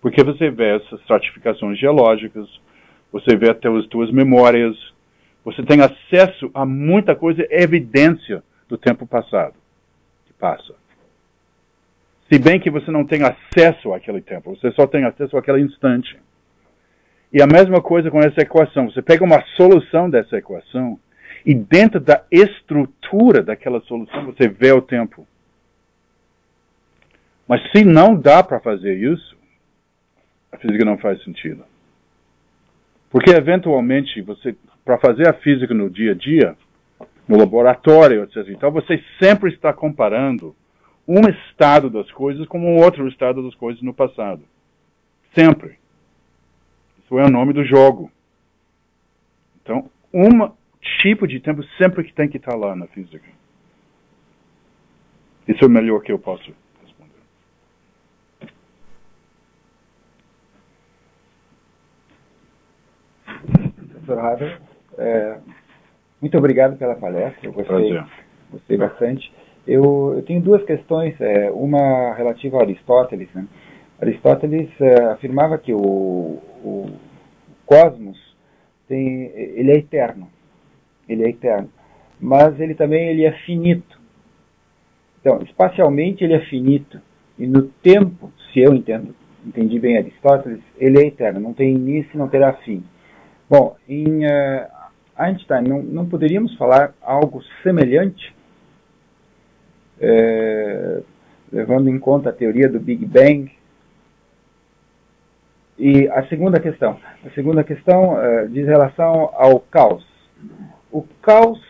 Porque você vê essas estratificações geológicas, você vê até as tuas memórias, você tem acesso a muita coisa, evidência do tempo passado, que passa. Se bem que você não tem acesso àquele tempo, você só tem acesso àquele instante. E a mesma coisa com essa equação. Você pega uma solução dessa equação e dentro da estrutura daquela solução você vê o tempo. Mas se não dá para fazer isso, a física não faz sentido. Porque eventualmente, para fazer a física no dia a dia, no laboratório, etc. Então você sempre está comparando um estado das coisas com um outro estado das coisas no passado. Sempre. Isso é o nome do jogo. Então, um tipo de tempo sempre que tem que estar lá na física. Isso é o melhor que eu posso responder. Professor Haber, muito obrigado pela palestra, eu gostei bastante. Eu tenho duas questões, uma relativa a Aristóteles. Né? Aristóteles afirmava que o cosmos ele é eterno, mas ele também é finito. Então, espacialmente ele é finito, e no tempo, se eu entendi bem Aristóteles, ele é eterno, não tem início, não terá fim. Bom, em Einstein, não poderíamos falar algo semelhante, levando em conta a teoria do Big Bang? E a segunda questão diz relação ao caos. O caos,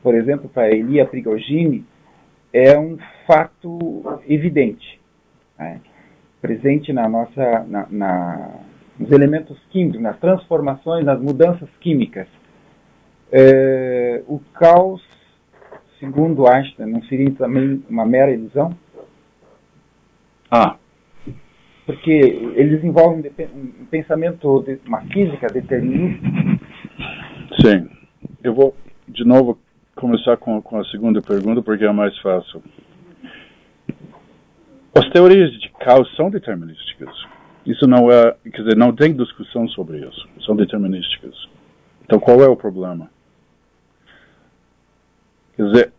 por exemplo, para Elia Prigogine, é um fato evidente, né? Presente na nossa, nos elementos químicos, nas transformações, nas mudanças químicas. O caos, segundo Einstein, não seria também uma mera ilusão? Porque eles envolvem um pensamento, uma física determinista. Sim. Eu vou, de novo, começar com a segunda pergunta, porque é mais fácil. As teorias de caos são determinísticas. Isso não quer dizer, não tem discussão sobre isso. São determinísticas. Então, qual é o problema? Quer dizer,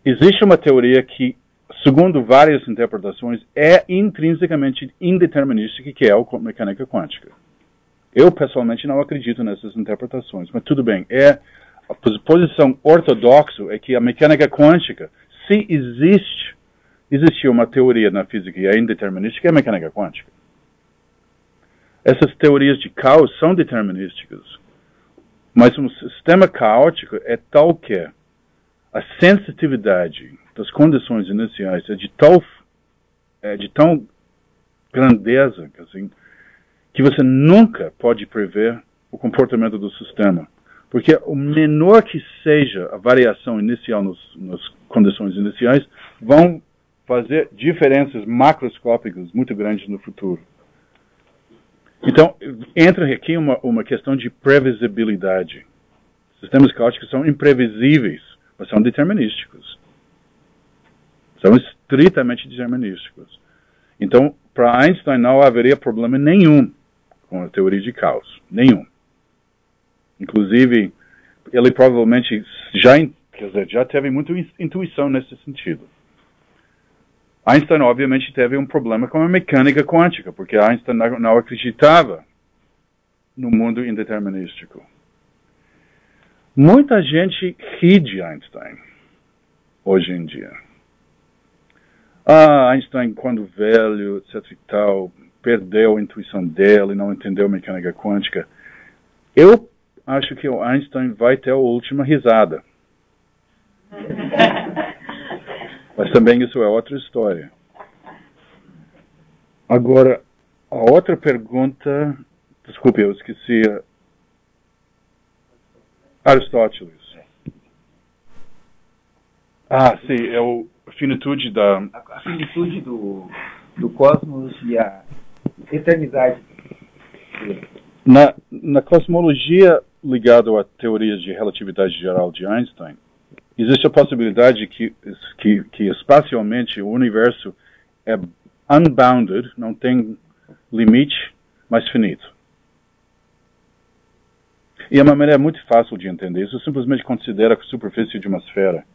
existe uma teoria que, segundo várias interpretações, é intrinsecamente indeterminística, que é a mecânica quântica. Eu, pessoalmente, não acredito nessas interpretações, mas tudo bem. A posição ortodoxa é que a mecânica quântica, se existe uma teoria na física que é indeterminística, é a mecânica quântica. Essas teorias de caos são determinísticas, mas um sistema caótico é tal que a sensitividade das condições iniciais é de tão grandeza, assim, que você nunca pode prever o comportamento do sistema. Porque o menor que seja a variação inicial nas condições iniciais, vão fazer diferenças macroscópicas muito grandes no futuro. Então, entra aqui uma questão de previsibilidade. Sistemas caóticos são imprevisíveis, mas são determinísticos. São estritamente determinísticos. Então, para Einstein não haveria problema nenhum com a teoria de caos. Nenhum. Inclusive, ele provavelmente já teve muita intuição nesse sentido. Einstein, obviamente, teve um problema com a mecânica quântica, porque Einstein não acreditava no mundo indeterminístico. Muita gente ri de Einstein, hoje em dia. Einstein, quando velho, etc e tal, perdeu a intuição dele, não entendeu a mecânica quântica. Eu acho que o Einstein vai ter a última risada. Mas também isso é outra história. Agora, a outra pergunta... Desculpe, eu esqueci. Aristóteles. Ah, sim, é a finitude da... A finitude do cosmos e a eternidade. Na cosmologia ligada a teorias de relatividade geral de Einstein, existe a possibilidade que espacialmente o universo é unbounded, não tem limite, mas finito. E é uma maneira muito fácil de entender. Isso simplesmente considera a superfície de uma esfera.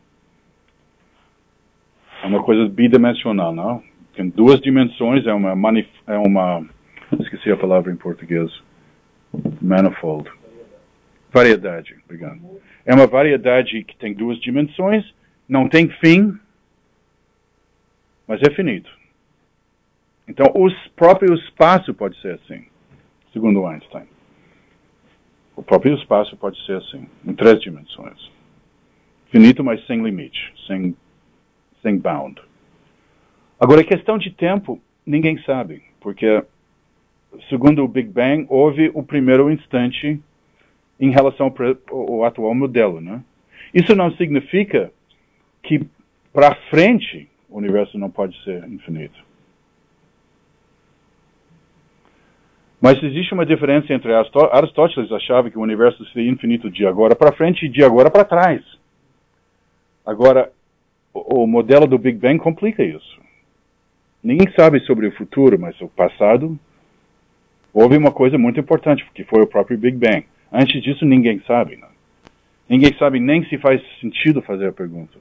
É uma coisa bidimensional, não? Tem duas dimensões, esqueci a palavra em português. Manifold. Variedade, obrigado. É uma variedade que tem duas dimensões, não tem fim, mas é finito. Então, o próprio espaço pode ser assim, segundo Einstein. O próprio espaço pode ser assim, em 3 dimensões. Finito, mas sem limite, sem bound. Agora, a questão de tempo, ninguém sabe, porque, segundo o Big Bang, houve o primeiro instante em relação ao atual modelo, né? Isso não significa que, para frente, o universo não pode ser infinito. Mas existe uma diferença entre Aristóteles achava que o universo seria infinito de agora para frente e de agora para trás. Agora, o modelo do Big Bang complica isso. Ninguém sabe sobre o futuro, mas o passado houve uma coisa muito importante, que foi o próprio Big Bang. Antes disso, ninguém sabe. Não? Ninguém sabe nem se faz sentido fazer a pergunta.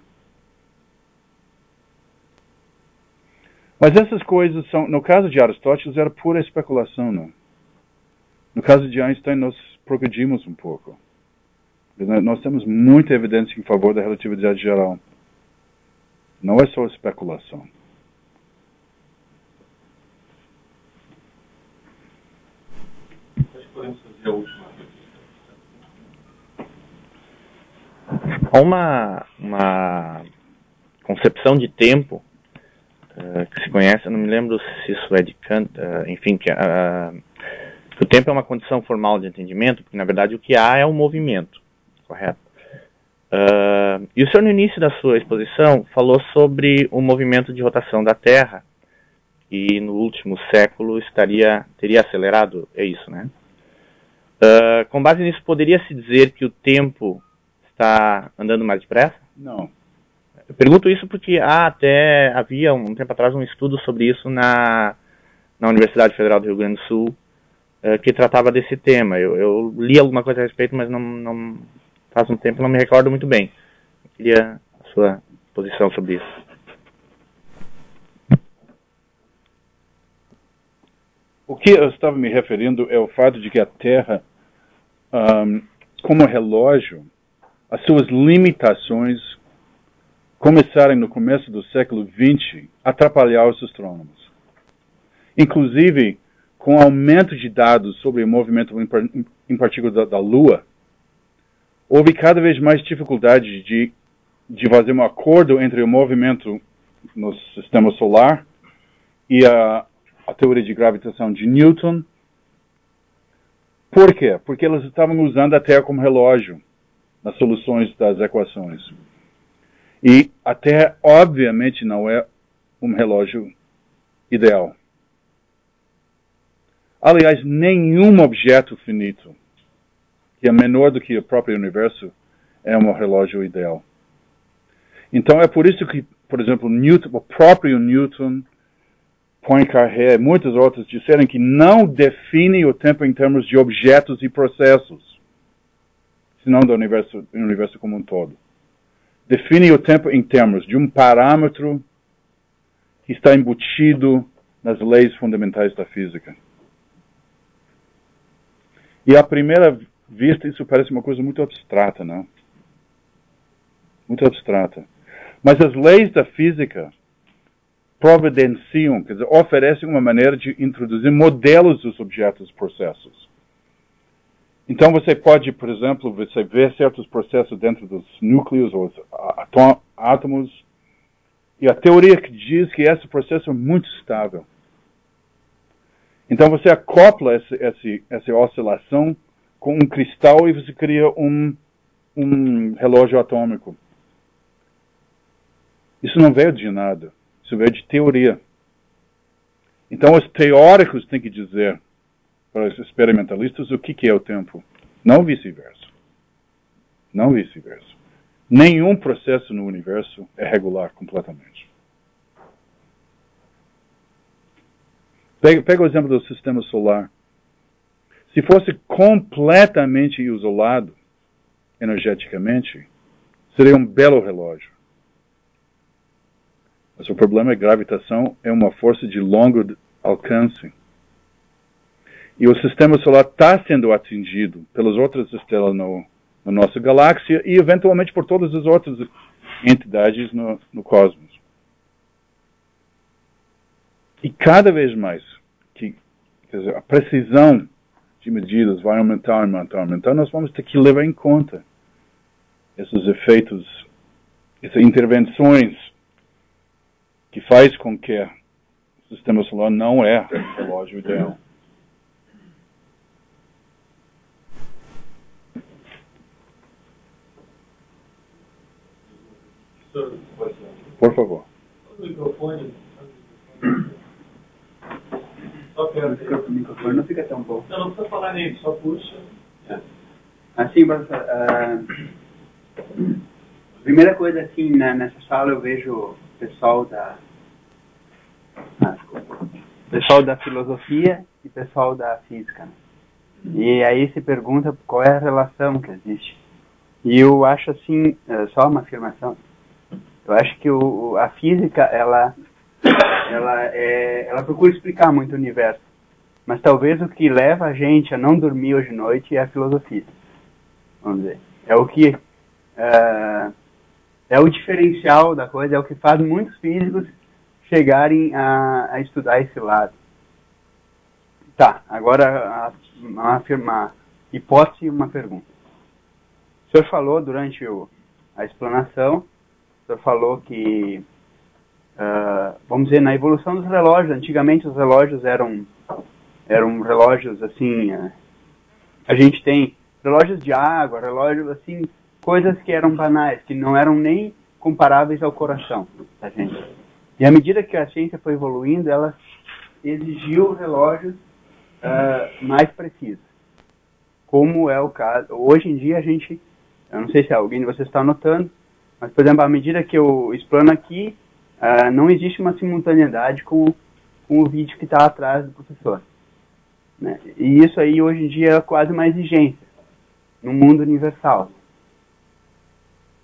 Mas essas coisas são, no caso de Aristóteles, era pura especulação, não? No caso de Einstein, nós progredimos um pouco. Nós temos muita evidência em favor da relatividade geral. Não é só especulação. Acho que podemos fazer a última. Há uma concepção de tempo que se conhece, eu não me lembro se isso é de Kant, enfim, que o tempo é uma condição formal de entendimento, porque na verdade o que há é um movimento, correto? E o senhor no início da sua exposição falou sobre o movimento de rotação da Terra, e no último século teria acelerado, é isso, né? Com base nisso, poderia-se dizer que o tempo está andando mais depressa? Não. Eu pergunto isso porque havia um tempo atrás um estudo sobre isso na Universidade Federal do Rio Grande do Sul, que tratava desse tema. Eu li alguma coisa a respeito, mas não faz um tempo, não me recordo muito bem. Eu queria a sua posição sobre isso. O que eu estava me referindo é o fato de que a Terra, como relógio, as suas limitações começaram no começo do século XX a atrapalhar os astrônomos. Inclusive, com o aumento de dados sobre o movimento em partículas da Lua, houve cada vez mais dificuldade de fazer um acordo entre o movimento no sistema solar e a teoria de gravitação de Newton. Por quê? Porque eles estavam usando a Terra como relógio nas soluções das equações. E a Terra, obviamente, não é um relógio ideal. Aliás, nenhum objeto finito, que é menor do que o próprio universo, é um relógio ideal. Então, é por isso que, por exemplo, o próprio Newton, Poincaré e muitos outros disseram que não define o tempo em termos de objetos e processos, senão do universo como um todo. Define o tempo em termos de um parâmetro que está embutido nas leis fundamentais da física. E à primeira vista isso parece uma coisa muito abstrata, não? Muito abstrata. Mas as leis da física providenciam, quer dizer, oferecem uma maneira de introduzir modelos dos objetos e processos. Então você pode, por exemplo, você ver certos processos dentro dos núcleos ou átomos, e a teoria que diz que esse processo é muito estável. Então você acopla essa oscilação com um cristal e você cria um relógio atômico. Isso não veio de nada, isso veio de teoria. Então os teóricos têm que dizer para os experimentalistas o que é o tempo, não vice-versa. Não vice-versa. Nenhum processo no universo é regular completamente. Pega o exemplo do sistema solar. Se fosse completamente isolado energeticamente, seria um belo relógio. Mas o problema é que a gravitação é uma força de longo alcance. E o sistema solar está sendo atingido pelas outras estrelas na nossa galáxia e, eventualmente, por todas as outras entidades no cosmos. E cada vez mais, quer dizer, a precisão de medidas vai aumentar, nós vamos ter que levar em conta esses efeitos, essas intervenções que faz com que o sistema solar não é o relógio ideal. Por favor. O microfone. Só perto o microfone, não fica tão bom. Não precisa falar nele, só puxa. Assim, professor, primeira coisa, assim, nessa sala eu vejo o pessoal da filosofia e pessoal da física. E aí se pergunta qual é a relação que existe. E eu acho, assim, só uma afirmação, eu acho que a física, ela procura explicar muito o universo. Mas talvez o que leva a gente a não dormir hoje à noite é a filosofia. Vamos dizer. É o que... é o diferencial da coisa, é o que faz muitos físicos chegarem a estudar esse lado. Tá, agora uma hipótese e uma pergunta. O senhor falou durante a explanação, o senhor falou que, vamos dizer, na evolução dos relógios, antigamente os relógios eram relógios assim, a gente tem relógios de água, relógios assim, coisas que eram banais, que não eram nem comparáveis ao coração da gente. E à medida que a ciência foi evoluindo, ela exigiu relógios mais precisos. Como é o caso. Hoje em dia a gente, eu não sei se alguém de vocês está notando, mas, por exemplo, à medida que eu explano aqui, não existe uma simultaneidade com o vídeo que está atrás do professor. Né? E isso aí, hoje em dia, é quase uma exigência no mundo universal.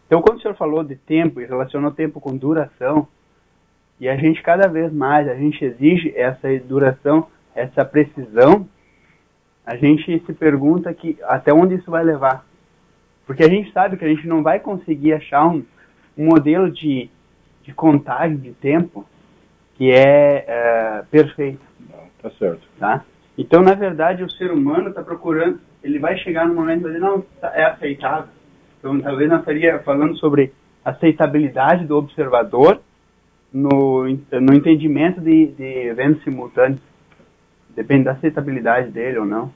Então, quando o senhor falou de tempo e relacionou tempo com duração, e a gente cada vez mais, a gente exige essa duração, essa precisão, a gente se pergunta que até onde isso vai levar. Porque a gente sabe que a gente não vai conseguir achar um modelo de contagem de tempo que é perfeito. Não, tá certo. Tá? Então, na verdade, o ser humano está procurando, ele vai chegar num momento e vai dizer, não, é aceitável. Então, talvez nós estaríamos falando sobre aceitabilidade do observador no entendimento de eventos simultâneos. Depende da aceitabilidade dele ou não.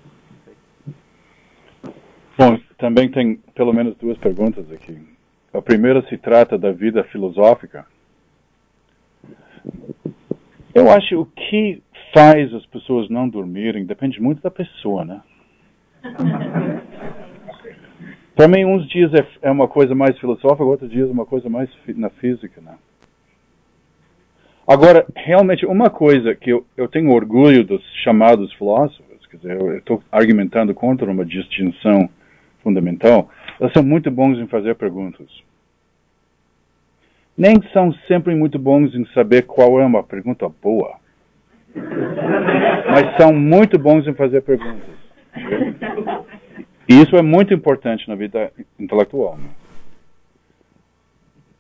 Bom, também tem pelo menos duas perguntas aqui. A primeira se trata da vida filosófica. Eu acho que o que faz as pessoas não dormirem depende muito da pessoa, né? Para mim, uns dias é uma coisa mais filosófica, outros dias é uma coisa mais na física, né? Agora, realmente, uma coisa que eu tenho orgulho dos chamados filósofos, quer dizer, eu estou argumentando contra uma distinção fundamental, eles são muito bons em fazer perguntas. Nem são sempre muito bons em saber qual é uma pergunta boa, mas são muito bons em fazer perguntas. E isso é muito importante na vida intelectual. Né?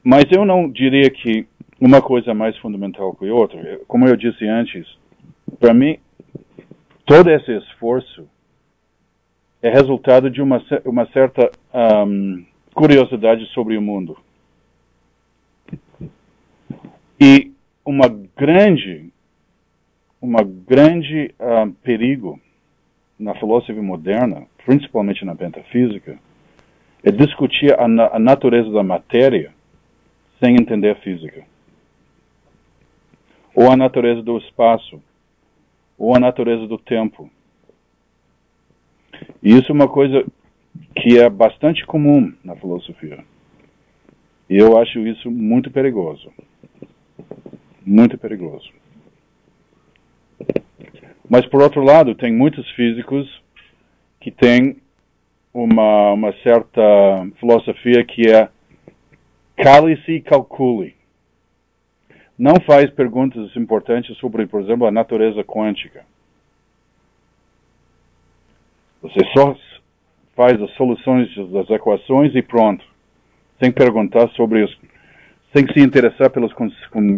Mas eu não diria que uma coisa é mais fundamental que a outra. Como eu disse antes, para mim, todo esse esforço é resultado de uma certa curiosidade sobre o mundo. E uma grande perigo na filosofia moderna, principalmente na metafísica, é discutir a natureza da matéria sem entender a física. Ou a natureza do espaço, ou a natureza do tempo. E isso é uma coisa que é bastante comum na filosofia. E eu acho isso muito perigoso. Muito perigoso. Mas, por outro lado, tem muitos físicos que têm uma certa filosofia que é cale-se e calcule. Não faz perguntas importantes sobre, por exemplo, a natureza quântica. Você só faz as soluções das equações e pronto. Sem perguntar sobre sem se interessar pelos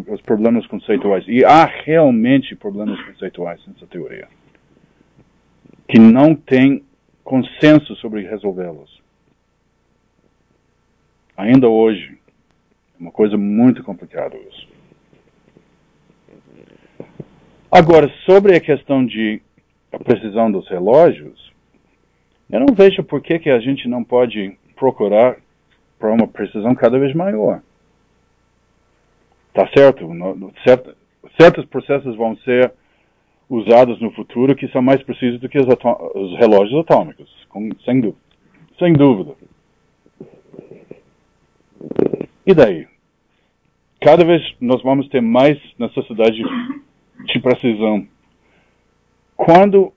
os problemas conceituais. E há realmente problemas conceituais nessa teoria, que não tem consenso sobre resolvê-los. Ainda hoje, é uma coisa muito complicada isso. Agora, sobre a questão de a precisão dos relógios, eu não vejo por que a gente não pode procurar para uma precisão cada vez maior. Tá certo? Certos processos vão ser usados no futuro que são mais precisos do que os relógios atômicos, sem dúvida. E daí? Cada vez nós vamos ter mais necessidade de precisão. Quando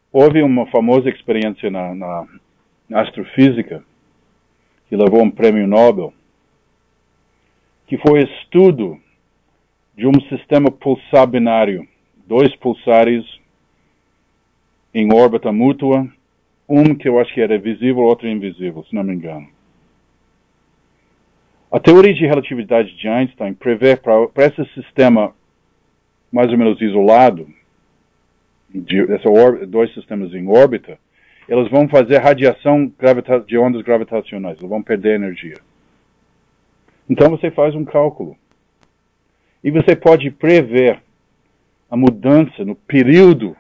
houve uma famosa experiência na astrofísica, que levou um prêmio Nobel, que foi estudo de um sistema pulsar binário, 2 pulsares em órbita mútua, um que eu acho que era visível, outro invisível, se não me engano. A teoria de relatividade de Einstein prevê para esse sistema mais ou menos isolado, dois sistemas em órbita, eles vão fazer radiação de ondas gravitacionais, eles vão perder energia. Então você faz um cálculo. E você pode prever a mudança no período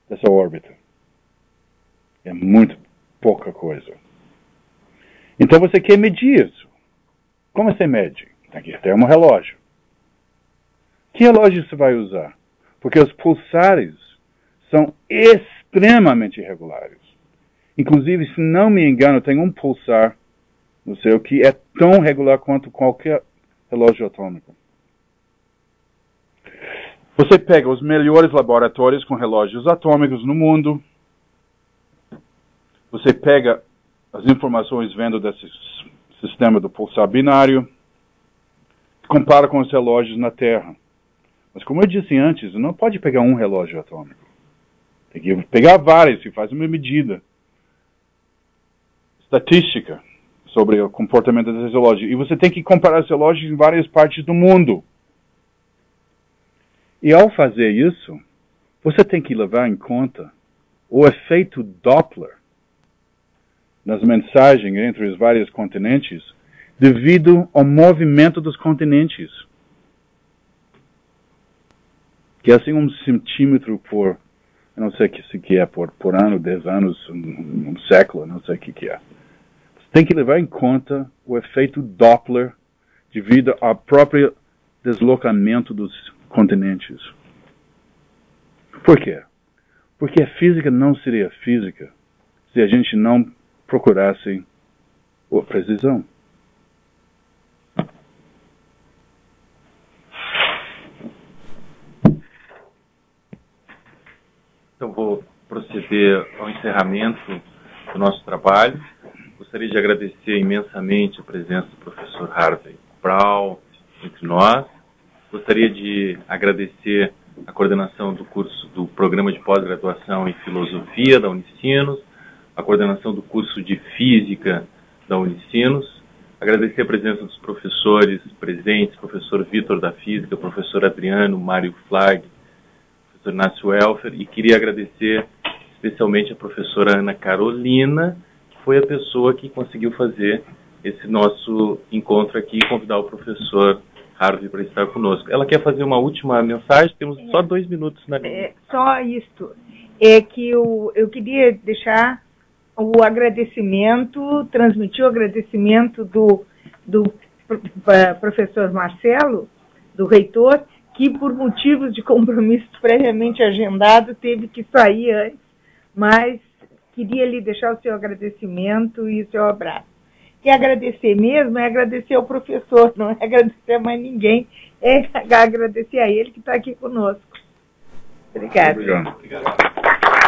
dessa órbita. É muito pouca coisa. Então você quer medir isso. Como você mede? Tem que ter um relógio. Que relógio você vai usar? Porque os pulsares são extremamente irregulares. Inclusive, se não me engano, tem um pulsar no céu que é tão regular quanto qualquer relógio atômico. Você pega os melhores laboratórios com relógios atômicos no mundo, você pega as informações vindo desse sistema do pulsar binário, compara com os relógios na Terra. Mas como eu disse antes, não pode pegar um relógio atômico. Tem que pegar vários e fazer uma medida estatística sobre o comportamento desse relógio. E você tem que comparar os relógios em várias partes do mundo. E ao fazer isso, você tem que levar em conta o efeito Doppler nas mensagens entre os vários continentes devido ao movimento dos continentes. Que é assim 1 centímetro por, eu não sei o que é, por ano, 10 anos, um século, não sei o que é. Tem que levar em conta o efeito Doppler devido ao próprio deslocamento dos continentes. Por quê? Porque a física não seria física se a gente não procurasse a precisão. Então vou proceder ao encerramento do nosso trabalho. Gostaria de agradecer imensamente a presença do professor Harvey Brown entre nós. Gostaria de agradecer a coordenação do curso do Programa de Pós-Graduação em Filosofia da Unicinos, a coordenação do curso de Física da Unicinos, agradecer a presença dos professores presentes, professor Vitor da Física, professor Adriano, Mário Flag, professor Inácio Elfer, e queria agradecer especialmente a professora Ana Carolina, que foi a pessoa que conseguiu fazer esse nosso encontro aqui e convidar o professor Harvey para estar conosco. Ela quer fazer uma última mensagem? Temos só 2 minutos na linha. Só isto. É que eu queria deixar o agradecimento, transmitir o agradecimento do professor Marcelo, do reitor, que por motivos de compromissos previamente agendados teve que sair antes, mas queria lhe deixar o seu agradecimento e o seu abraço. E agradecer mesmo é agradecer ao professor, não é agradecer a mais ninguém, é agradecer a ele que está aqui conosco. Obrigada. Obrigado.